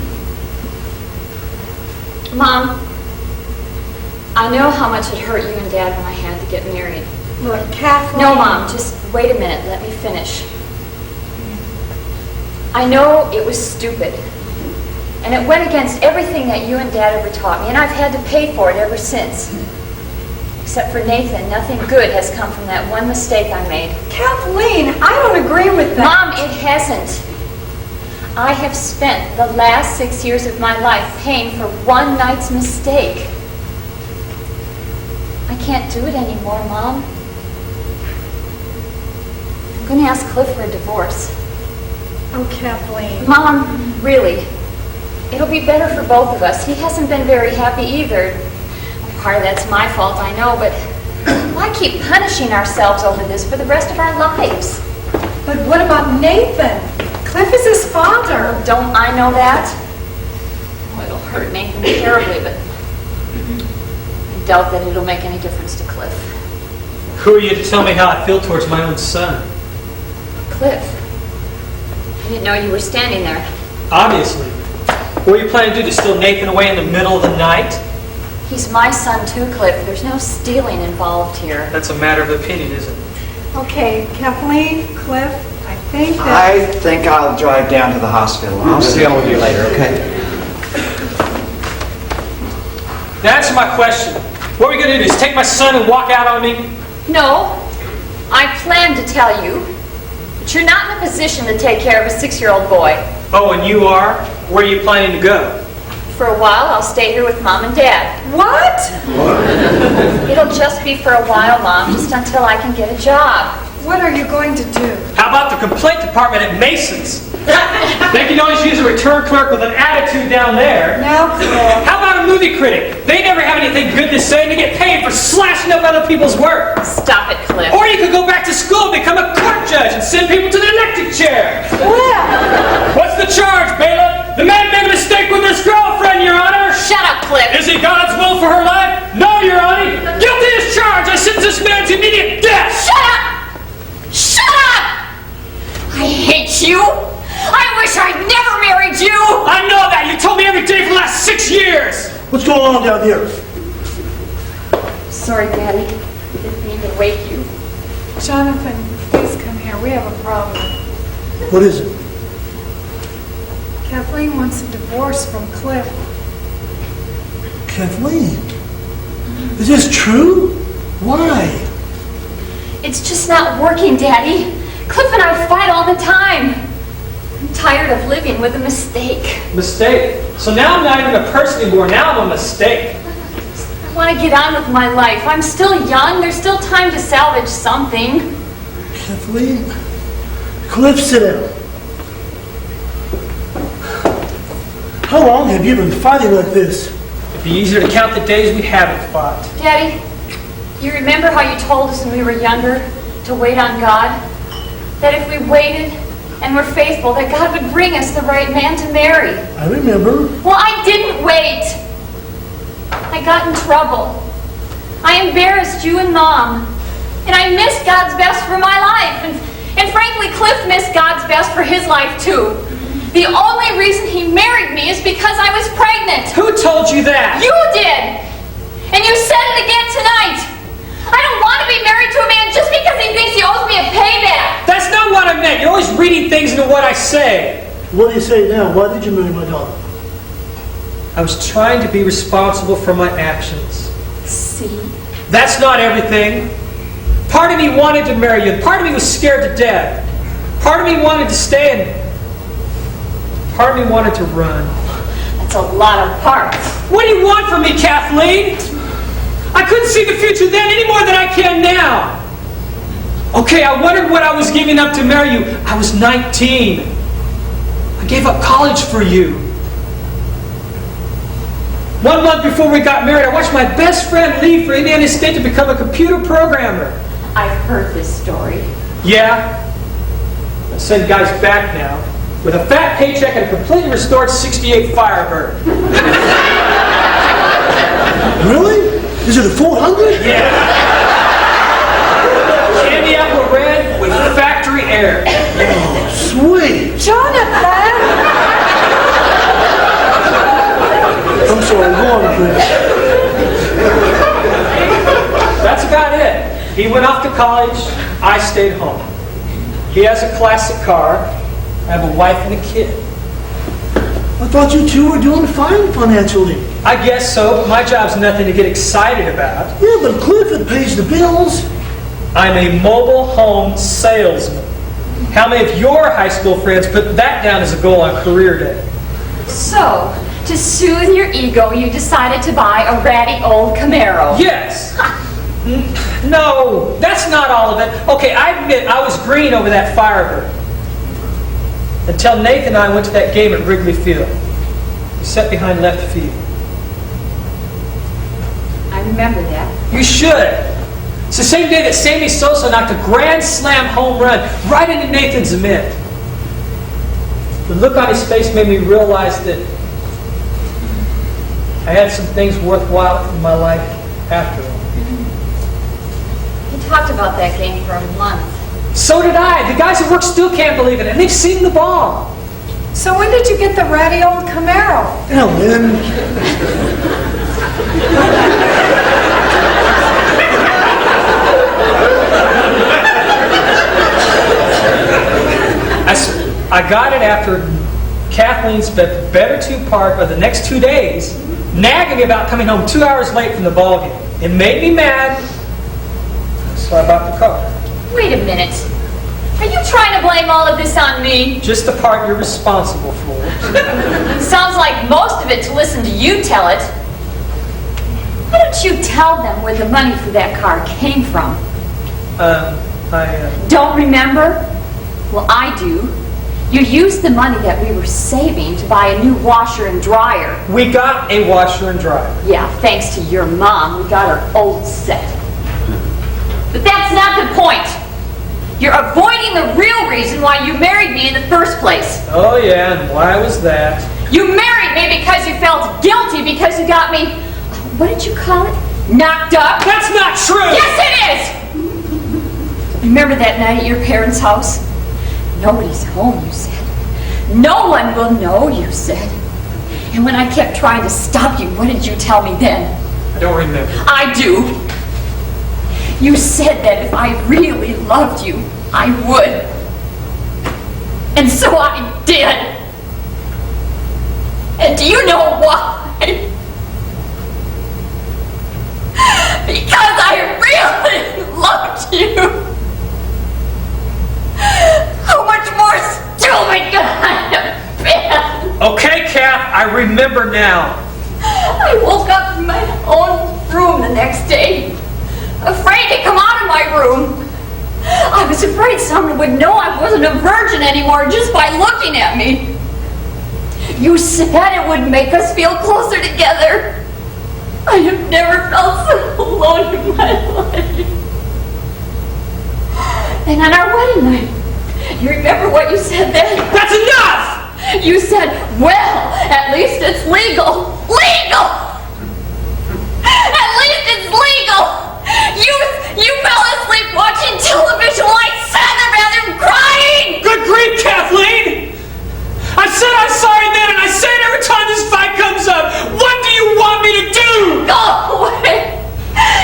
Mom, I know how much it hurt you and Dad when I had to get married. Look, Kathleen. No, Mom, just wait a minute. Let me finish. I know it was stupid. And it went against everything that you and Dad ever taught me, and I've had to pay for it ever since. Except for Nathan, nothing good has come from that one mistake I made. Kathleen, I don't agree with that. Mom, it hasn't. I have spent the last 6 years of my life paying for one night's mistake. I can't do it anymore, Mom. I'm going to ask Cliff for a divorce. Oh, Kathleen. Mom, really, it'll be better for both of us. He hasn't been very happy either. Part of that's my fault, I know, but why keep punishing ourselves over this for the rest of our lives? But what about Nathan? Cliff is his father. Don't I know that? Oh, it'll hurt Nathan terribly, but I doubt that it'll make any difference to Cliff. Who are you to tell me how I feel towards my own son? Cliff, I didn't know you were standing there. Obviously. What are you planning to do? To steal Nathan away in the middle of the night? He's my son too, Cliff. There's no stealing involved here. That's a matter of opinion, isn't it? Okay, Kathleen, Cliff, I think that... I think I'll drive down to the hospital. I'll see all of you later, okay? Now answer my question. What are we going to do? Just take my son and walk out on me? No, I plan to tell you, but you're not in a position to take care of a 6-year-old boy. Oh, and you are? Where are you planning to go? For a while, I'll stay here with Mom and Dad. What? It'll just be for a while, Mom, just until I can get a job. What are you going to do? How about the complaint department at Mason's? They can always use a return clerk with an attitude down there. Now, Cliff. How about a movie critic? They never have anything good to say and they get paid for slashing up other people's work. Stop it, Cliff. Or you could go back to school and become a court judge and send people to the electric chair. Cliff! What's the charge, bailiff? The man made a mistake with his girlfriend, Your Honor. Shut up, Cliff. Is he God's will for her life? No, Your Honor. Guilty as charged. I sentence this man to immediate death. Shut up! Shut up! I hate you. I wish I'd never married you. I know that. You told me every day for the last 6 years. What's going on down here? Sorry, Daddy. Didn't mean to wake you. Jonathan, please come here. We have a problem. What is it? Kathleen wants a divorce from Cliff. Kathleen? Is this true? Why? It's just not working, Daddy. Cliff and I fight all the time. I'm tired of living with a mistake. Mistake? So now I'm not even a person anymore. Now I'm a mistake. I want to get on with my life. I'm still young. There's still time to salvage something. Kathleen? Cliff, sit down. How long have you been fighting like this? It'd be easier to count the days we haven't fought. Daddy, you remember how you told us when we were younger to wait on God? That if we waited and were faithful, that God would bring us the right man to marry. I remember. Well, I didn't wait. I got in trouble. I embarrassed you and Mom. And I missed God's best for my life. And frankly, Cliff missed God's best for his life, too. The only reason he married me is because I was pregnant. Who told you that? You did. And you said it again tonight. I don't want to be married to a man just because he thinks he owes me a payback. That's not what I meant. You're always reading things into what I say. What do you say now? Why did you marry my daughter? I was trying to be responsible for my actions. See? That's not everything. Part of me wanted to marry you. Part of me was scared to death. Part of me wanted to stay and part of me wanted to run. That's a lot of parts. What do you want from me, Kathleen? I couldn't see the future then any more than I can now. Okay, I wondered what I was giving up to marry you. I was 19. I gave up college for you. 1 month before we got married, I watched my best friend leave for Indiana State to become a computer programmer. I've heard this story. Yeah. I send guys back now with a fat paycheck and a completely restored 68 Firebird. Really? Is it a 400? Yeah. Candy apple red with factory air. Oh, sweet. Jonathan! I'm sorry, go on, Chris. That's about it. He went off to college. I stayed home. He has a classic car. I have a wife and a kid. I thought you two were doing fine financially. I guess so, but my job's nothing to get excited about. Yeah, but Clifford pays the bills. I'm a mobile home salesman. How many of your high school friends put that down as a goal on career day? So, to soothe your ego, you decided to buy a ratty old Camaro. Yes. No, that's not all of it. Okay, I admit I was green over that Firebird. Until Nathan and I went to that game at Wrigley Field. We sat behind left field. I remember that. You should. It's the same day that Sammy Sosa knocked a grand slam home run right into Nathan's mitt. The look on his face made me realize that I had some things worthwhile in my life after all. We talked about that game for a month. So did I. The guys at work still can't believe it, and they've seen the ball. So when did you get the ratty old Camaro? Ellen. I got it after Kathleen spent the better part of the next 2 days nagging me about coming home 2 hours late from the ball game. It made me mad, so I bought the car. Wait a minute. Are you trying to blame all of this on me? Just the part you're responsible for. Sounds like most of it to listen to you tell it. Why don't you tell them where the money for that car came from? Don't remember? Well, I do. You used the money that we were saving to buy a new washer and dryer. We got a washer and dryer. Yeah, thanks to your mom, we got our old set. But that's not the point. You're avoiding the real reason why you married me in the first place. Oh yeah, and why was that? You married me because you felt guilty because you got me, what did you call it? Knocked up? That's not true! Yes, it is! Remember that night at your parents' house? Nobody's home, you said. No one will know, you said. And when I kept trying to stop you, what did you tell me then? I don't remember. I do. You said that if I really loved you, I would. And so I did. And do you know why? Because I really loved you. How much more stupid could I have been? Okay, Kath, I remember now. I woke up in my own room the next day, afraid to come out of my room. I was afraid someone would know I wasn't a virgin anymore just by looking at me. You said it would make us feel closer together. I have never felt so alone in my life. And on our wedding night, you remember what you said then? That's enough! You said, well, at least it's legal. Legal! At least it's legal! You fell asleep watching television while I sat in the bathroom crying! Good grief, Kathleen! I said I'm sorry then, and I say it every time this fight comes up. What do you want me to do? Go away!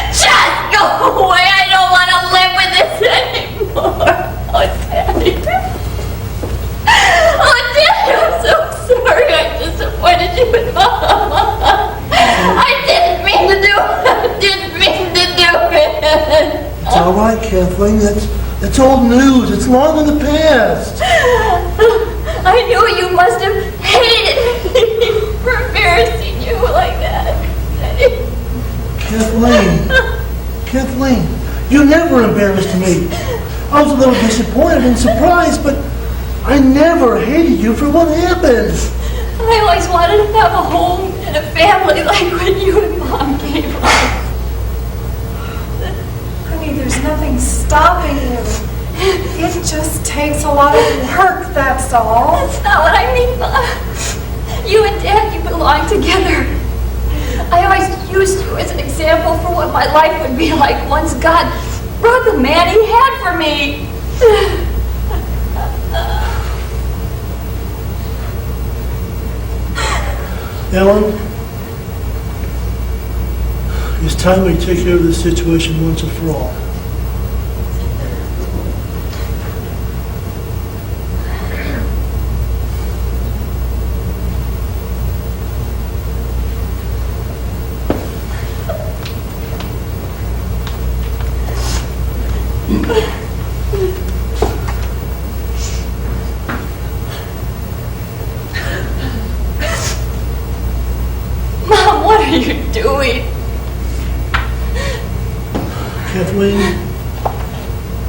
Just go away! I don't want to live with this anymore! Oh, Daddy. Oh, Daddy, I'm so sorry I disappointed you with Mom. I didn't mean to do it. I didn't mean to do it. It's all right, Kathleen. That's old news. It's long in the past. I knew you must have hated me for embarrassing you like that. Kathleen, you never embarrassed me. I was a little disappointed and surprised, but I never hated you for what happened. I always wanted to have a home and a family like when you and Mom came home. Honey, there's nothing stopping you. It just takes a lot of work, that's all. That's not what I mean, Mom. You and Dad, you belong together. I always used you as an example for what my life would be like once God brought the man he had for me. Ellen, it's time we take care of this situation once and for all. Mom, what are you doing? Kathleen,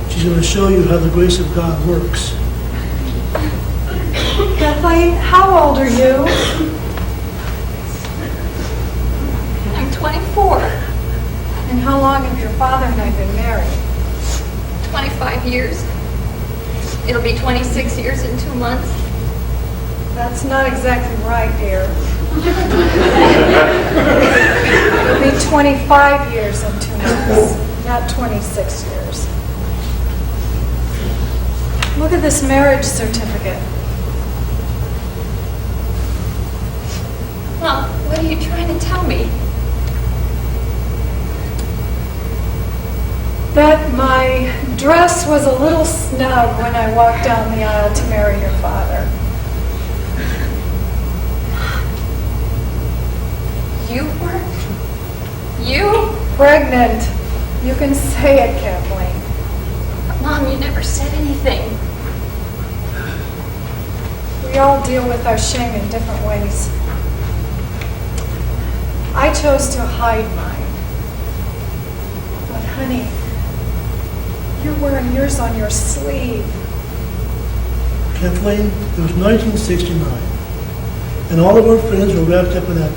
she's going to show you how the grace of God works. Kathleen, how old are you? I'm 24. And how long have your father and I been married? 25 years. It'll be 26 years in 2 months. That's not exactly right, dear. It'll be 25 years in 2 months, not 26 years. Look at this marriage certificate. Mom, what are you trying to tell me? That my dress was a little snug when I walked down the aisle to marry your father. You were? You? Pregnant. You can say it, Kathleen. Mom, you never said anything. We all deal with our shame in different ways. I chose to hide mine. But honey, you're wearing yours on your sleeve. Kathleen, it was 1969, and all of our friends were wrapped up in that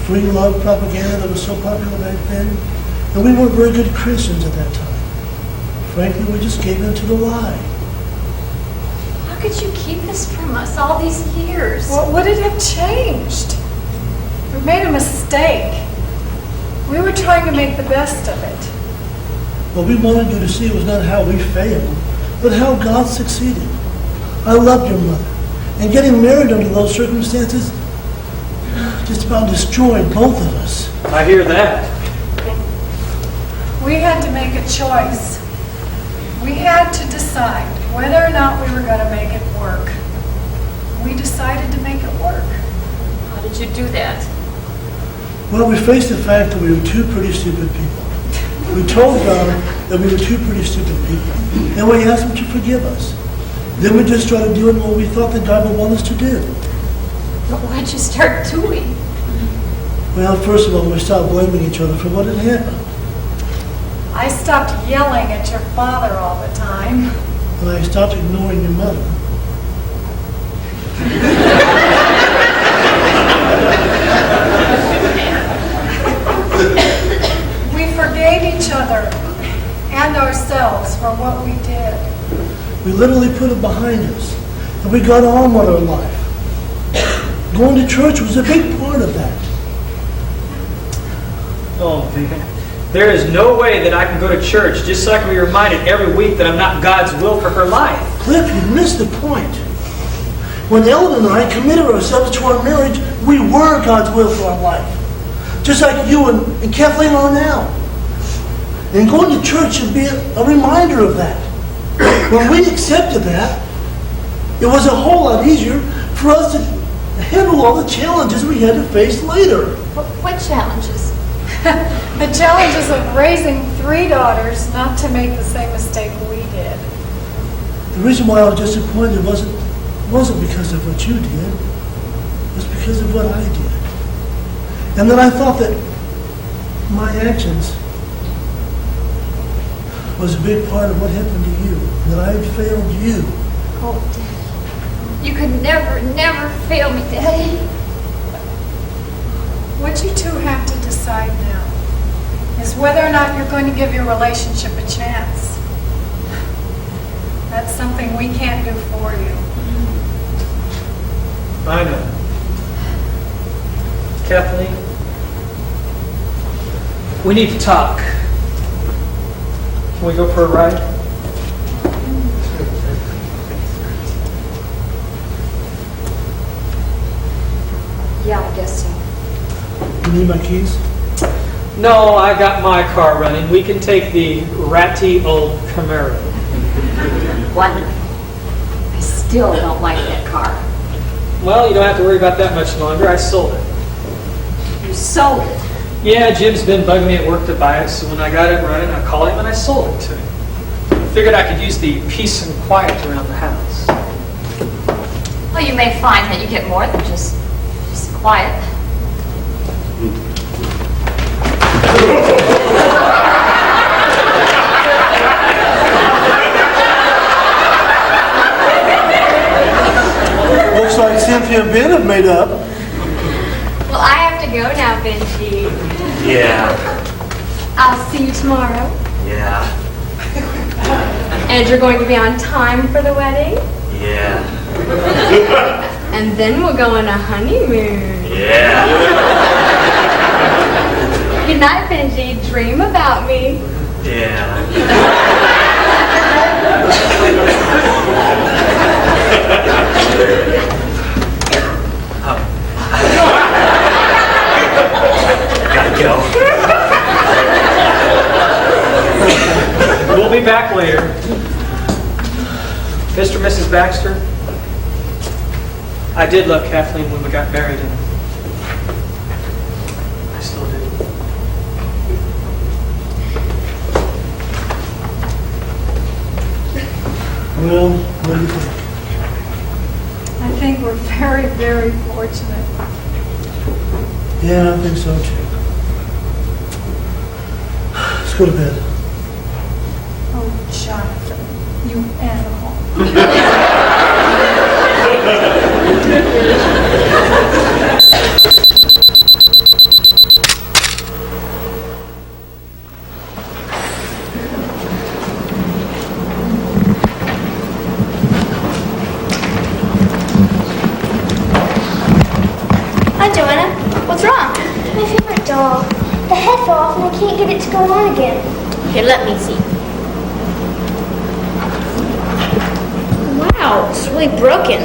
free love propaganda that was so popular back then, and we weren't very good Christians at that time. Frankly, we just gave in to the lie. How could you keep this from us all these years? What would it have changed? We made a mistake. We were trying to make the best of it. What we wanted you to see was not how we failed, but how God succeeded. I loved your mother, and getting married under those circumstances just about destroyed both of us. I hear that. We had to make a choice. We had to decide whether or not we were going to make it work. We decided to make it work. How did you do that? Well, we faced the fact that we were two pretty stupid people. We told God that we were two pretty stupid people, and we asked Him to forgive us. Then we just started doing what we thought that God would want us to do. But what'd you start doing? Well, first of all, we stopped blaming each other for what had happened. I stopped yelling at your father all the time. And I stopped ignoring your mother. We forgave each other and ourselves for what we did. We literally put it behind us, and we got on with our life. Going to church was a big part of that. Oh, man. There is no way that I can go to church just so I can be reminded every week that I'm not God's will for her life. Cliff, you missed the point. When Ellen and I committed ourselves to our marriage, we were God's will for our life. Just like you and Kathleen are now. And going to church should be a reminder of that. When we accepted that, it was a whole lot easier for us to handle all the challenges we had to face later. What challenges? The challenges of raising 3 daughters not to make the same mistake we did. The reason why I was disappointed wasn't because of what you did. It was because of what I did. And then I thought that my actions was a big part of what happened to you, that I had failed you. Oh, Daddy. You could never fail me, Daddy. What you two have to decide now is whether or not you're going to give your relationship a chance. That's something we can't do for you. I know. Kathleen, We need to talk. Can we go for a ride? Yeah, I guess so. You need my keys? No, I got my car running. We can take the ratty old Camaro. Wonderful. I still don't like that car. Well, you don't have to worry about that much longer. I sold it. You sold it. Yeah, Jim's been bugging me at work to buy it, so when I got it running, I called him and I sold it to him. Figured I could use the peace and quiet around the house. Well, you may find that you get more than just quiet. Looks like Cynthia and Ben have made up. Well, I have to go now, Benji. Yeah. I'll see you tomorrow. Yeah. And you're going to be on time for the wedding? Yeah. And then we'll go on a honeymoon. Yeah. Good night, Benji. Dream about me. Yeah. Gotta go. We'll be back later. Mr. and Mrs. Baxter, I did love Kathleen when we got married, and I still do. Well, what do you think? I think we're very, very fortunate. Yeah, I think so too. Let's go to bed. Oh, Jonathan, you animal. Hi, Joanna. What's wrong? My favorite doll. The head fell off and I can't get it to go on again. Here, let me see. Wow, it's really broken.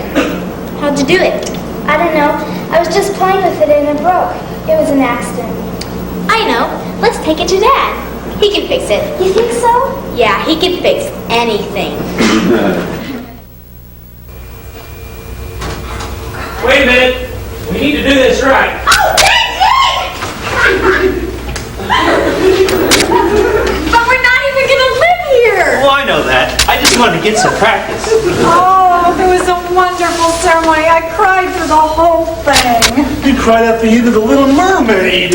How'd you do it? I don't know. I was just playing with it and it broke. It was an accident. I know. Let's take it to Dad. He can fix it. You think so? Yeah, he can fix anything. Wait a minute. We need to do this right. Oh, But we're not even going to live here. Well, I know that. I just wanted to get some practice. Oh, it was a wonderful ceremony. I cried through the whole thing. You cried at the end of The Little Mermaid.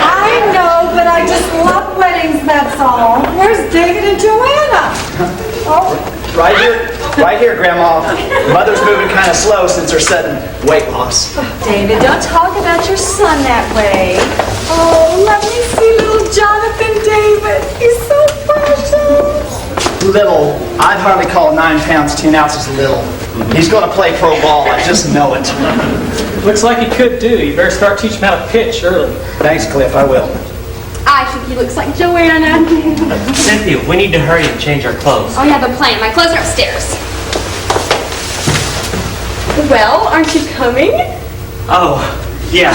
I know, but I just love weddings, that's all. Where's David and Joanna? Oh, Right here, Grandma. Mother's moving kind of slow since her sudden weight loss. David, don't talk about your son that way. oh, let me see little Jonathan David. He's so precious. Little, I'd hardly call 9 pounds, 10 ounces little. He's going to play pro ball, I just know it. Looks like he could do. You better start teaching him how to pitch early. Thanks, Cliff, I will. I think he looks like Joanna. Cynthia, we need to hurry and change our clothes. Oh, I have a plan. My clothes are upstairs. Well, aren't you coming? Oh, yeah.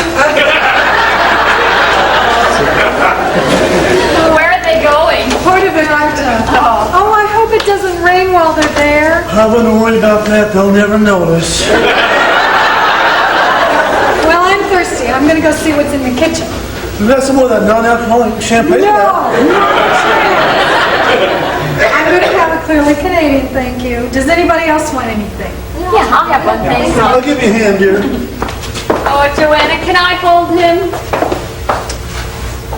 Where are they going? Puerto Vallarta. Oh, I hope it doesn't rain while they're there. I wouldn't worry about that. They'll never notice. Well, I'm thirsty. I'm going to go see what's in the kitchen. You got some more of that non-alcoholic champagne? No. I'm going to have a clearly Canadian, thank you. Does anybody else want anything? Yeah, I'll have one thing. I'll give you a hand, dear. Oh, Joanna, can I hold him?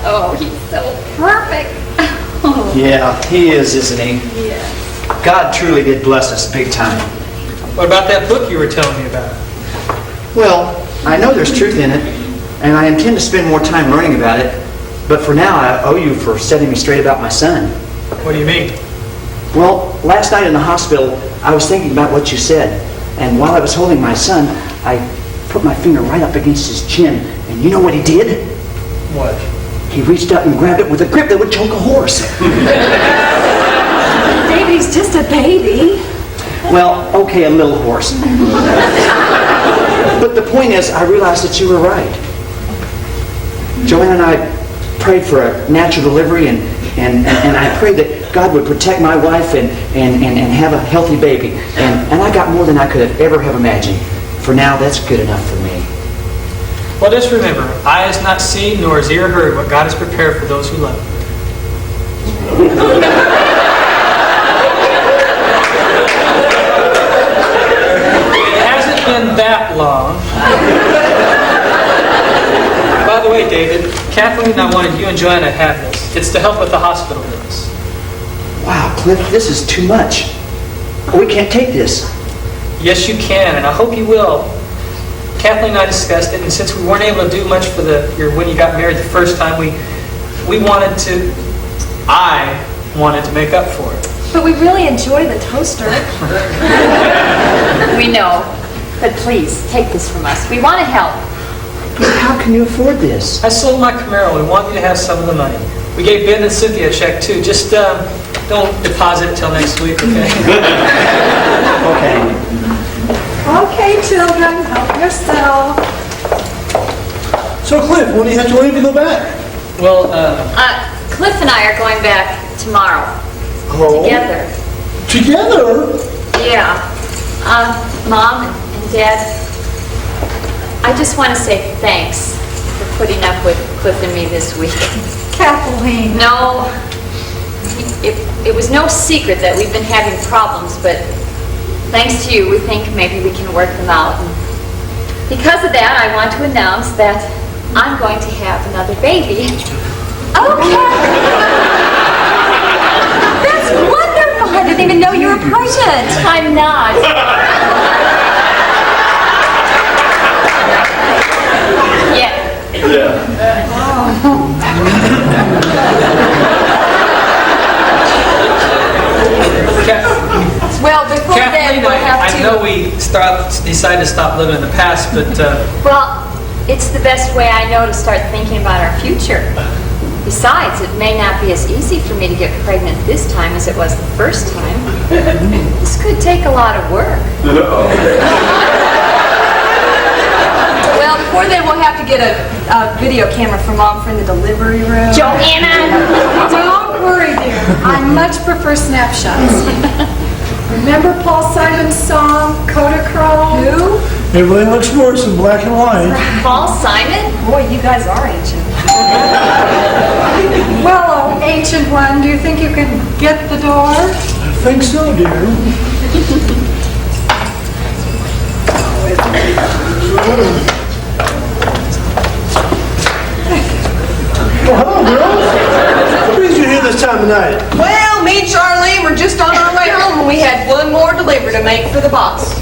Oh, he's so perfect. Yeah, he is, isn't he? Yeah. God truly did bless us big time. What about that book you were telling me about? Well, I know there's truth in it, and I intend to spend more time learning about it. But for now, I owe you for setting me straight about my son. What do you mean? Well, last night in the hospital, I was thinking about what you said. And while I was holding my son, I put my finger right up against his chin. And you know what he did? What? He reached out and grabbed it with a grip that would choke a horse. Baby's just a baby. Well, okay, a little horse. But the point is, I realized that you were right. Joanne and I prayed for a natural delivery, and I prayed that God would protect my wife and have a healthy baby. And I got more than I could have ever have imagined. For now, that's good enough for me. Well, just remember, eye has not seen nor has ear heard what God has prepared for those who love Him. It hasn't been that long. By the way, David, Kathleen and I wanted you and Joanna to have this. It's to help with the hospital bills. Wow, Cliff, this is too much. We can't take this. Yes, you can, and I hope you will. Kathleen and I discussed it, and since we weren't able to do much for when you got married the first time, I wanted to make up for it. But we really enjoy the toaster. We know, but please, take this from us. We want to help. How can you afford this? I sold my Camaro. We want you to have some of the money. We gave Ben and Cynthia a check, too. Just don't deposit until next week, okay? Okay. Okay, children, help yourself. So Cliff, when do you have to leave to go back? Well, Cliff and I are going back tomorrow. Oh. Together. Together? Yeah. Mom and Dad, I just want to say thanks for putting up with Cliff and me this week. Kathleen. No, it was no secret that we've been having problems, but thanks to you, we think maybe we can work them out. And because of that, I want to announce that I'm going to have another baby. Okay. That's wonderful. I didn't even know you were pregnant. I'm not. Yeah. Well, before then, Kathleen, we'll have I to... know we decided to stop living in the past, but Well, it's the best way I know to start thinking about our future. Besides, it may not be as easy for me to get pregnant this time as it was the first time. This could take a lot of work. Well, before then, we'll have to get a video camera for Mom for in the delivery room. Joanna! Don't worry, dear. I much prefer Snapshots. Remember Paul Simon's song, Kodachrome? Who? Everything looks worse in black and white. Paul Simon? Boy, you guys are ancient. Well, oh, ancient one, do you think you can get the door? I think so, dear. Well, hello, girls. What brings you here this time of night? Well, me and Charlene were just on our way home and we had one more delivery to make for the boss.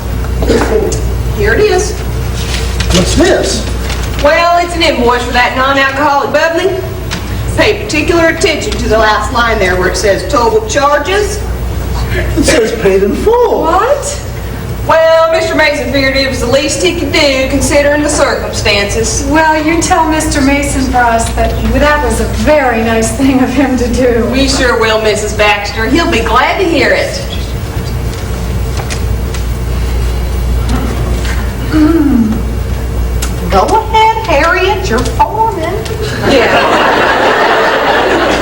Here it is. What's this? Well, it's an invoice for that non-alcoholic bubbly. Pay particular attention to the last line there where it says total charges. It says paid in full. What? Well, Mr. Mason figured it was the least he could do considering the circumstances. Well, you tell Mr. Mason for us that was a very nice thing of him to do. We sure will, Mrs. Baxter. He'll be glad to hear it. Go ahead, Harriet, you're foreman. Yeah.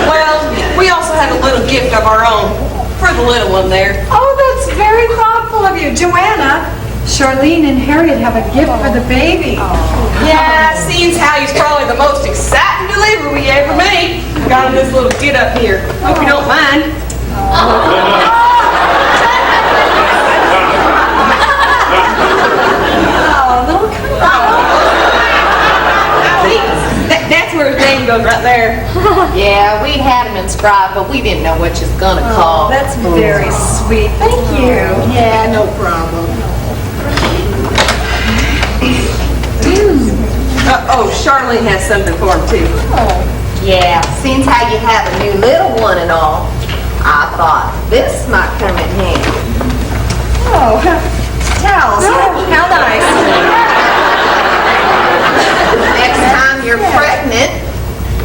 Well, we also had a little gift of our own for the little one there. Oh, that's very thoughtful of you. Joanna, Charlene and Harriet have a gift for the baby. Yeah, seems how he's probably the most exciting delivery we ever made. Got him this little get up here. Hope you don't mind. That's where his name goes right there. Yeah, we'd had him inscribed, but we didn't know what you was gonna call. That's very sweet. Thank you. Yeah, no problem. Charlene has something for him too. Yeah, seems how you have a new little one and all, I thought this might come in handy. Oh, towels. How nice. Next time you're pregnant,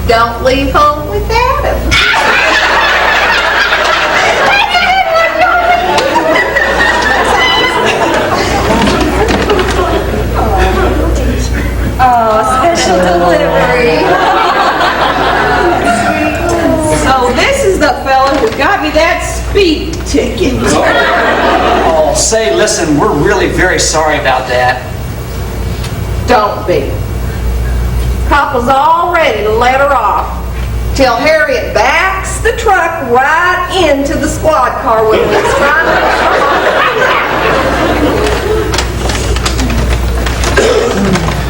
Don't leave home without him. Special delivery. So this is the fella who got me that speed ticket. Oh, say, listen, we're really very sorry about that. Don't be. Cop was all ready to let her off till Harriet backs the truck right into the squad car when we was trying to...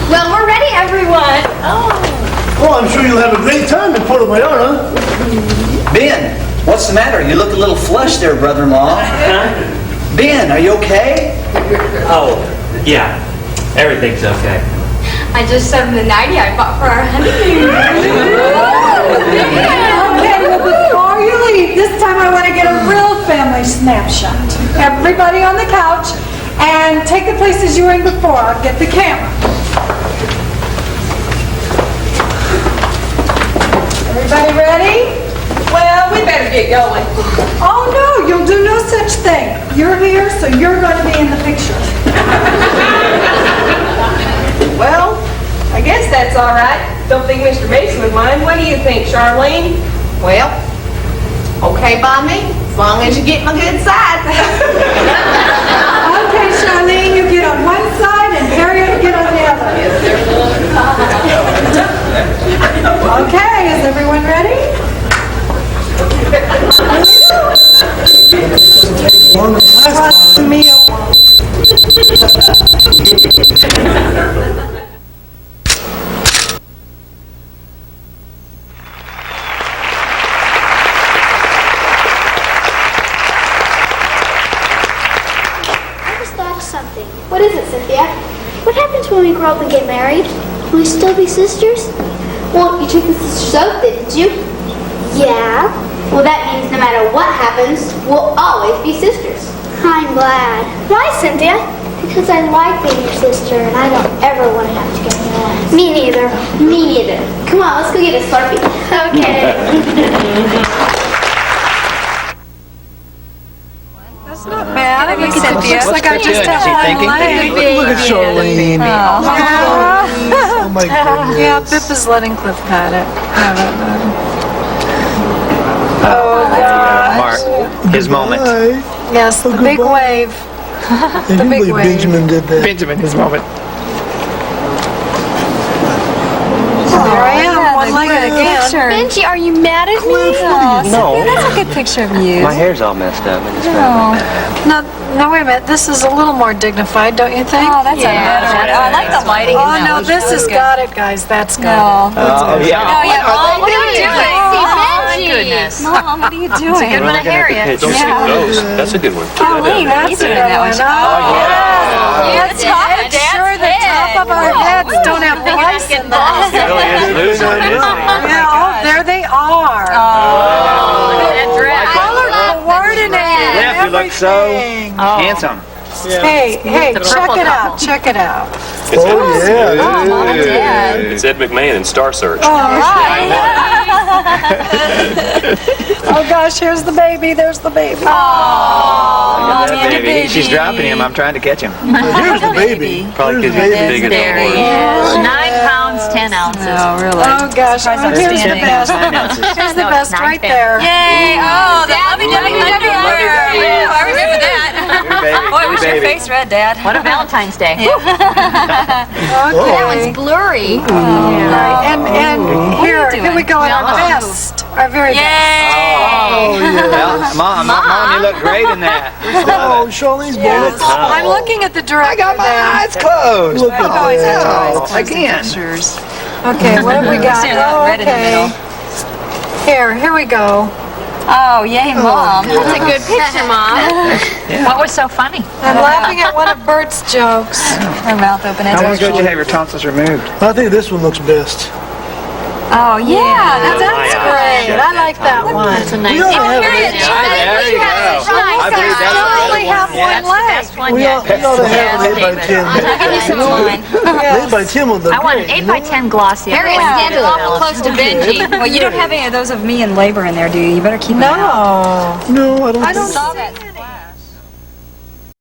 Well, we're ready, everyone. Well, I'm sure you'll have a great time in Puerto Vallarta. Ben, what's the matter? You look a little flushed there, brother-in-law. Ben, are you okay? Oh, yeah. Everything's okay. I just sewed the nightie I bought for our honeymoon. Okay, well, before you leave, this time I want to get a real family snapshot. Everybody on the couch, and take the places you were in before. I'll get the camera. Everybody ready? Well, we better get going. Oh, no, you'll do no such thing. You're here, so you're going to be in the picture. Well, I guess that's all right. Don't think Mr. Mason would mind. What do you think, Charlene? Well, okay by me, as long as you get my good side. Okay, Charlene, you get on one side, and Harriet will get on the other. Okay, is everyone ready? Trust me, it won't. I just thought of something. What is it, Cynthia? What happens when we grow up and get married? Will we still be sisters? Well, you took the sister's oath, didn't you? Yeah. Well, that means no matter what happens, we'll always be sisters. I'm glad. Why, Cynthia? Because I like being your sister, and I don't ever want to have to get married. Me neither. Me neither. Come on, let's go get a Slurpee. Okay. That's not bad. I mean, Cynthia. What's Like I just Is he thinking? Look at Charlene. Oh, my goodness. Yeah, Pip is letting Cliff pat it. Mark, his moment. Hi. Yes, the big wave. I can't believe wave. Benjamin did that. Benjamin, his moment. There I am, one-legged again. Benji, are you mad at me? No. That's a good picture of you. My hair's all messed up. I just found No, no, wait a minute. This is a little more dignified, don't you think? Oh, that's a better one. I like the lighting in Oh, that no, one. this has got it, guys. That's got it. Oh, yeah. Oh, yeah. Mom, what are you doing? Oh, my goodness. Mom, what are you doing? It's a good one, Harriet. Don't Yeah. those. That's a good one. Golly, that's a good one. Oh, yeah. Let's make sure the top of our heads don't have lice in them. Yeah, oh, there they are. Color coordinated. Cliff, you look so everything. handsome. Hey, check it out. Check it out. Oh, yeah. Oh, Mom and Dad. It's Ed McMahon in Star Search. Oh gosh, here's the baby. There's the baby. That baby. She's dropping him. I'm trying to catch him. Here's the baby. Probably because he's big as There he is. 9 pounds, 10 ounces. Oh, really? Oh gosh, here's the best. Here's the best right there. Yay! Oh, the lovey-dovey underwear. I remember that. Boy, was your face red, Dad. What a Valentine's Day. That one's blurry. Right, and here we go at our best. Our very best. Oh, yeah. Mom, you look great in that. Oh, Charlene's Yes. bonnet. I'm looking at the director. I got my now. eyes closed. Look at Always have to that. always close the Again. pictures. Okay, what have we got? See that red in the middle. Here we go. Oh, yay, Mom. That's a good picture, Mom. What was so funny? I'm laughing at one of Bert's jokes. Her mouth open. How long ago did you have your tonsils removed? I think this one looks best. Oh, yeah. That's great. I like that one. That's a nice We ought to have There you go. I believe that's Totally have one leg. Best one We yet. ought to have an 8x10. I'll give you some of mine. 8x10 would look I want an great. 8x10 glossy. Harriet's standing awful close to Benji. Well, you don't have any of those of me in labor in there, do you? You better keep them out. No. No, I don't I don't think so. see any.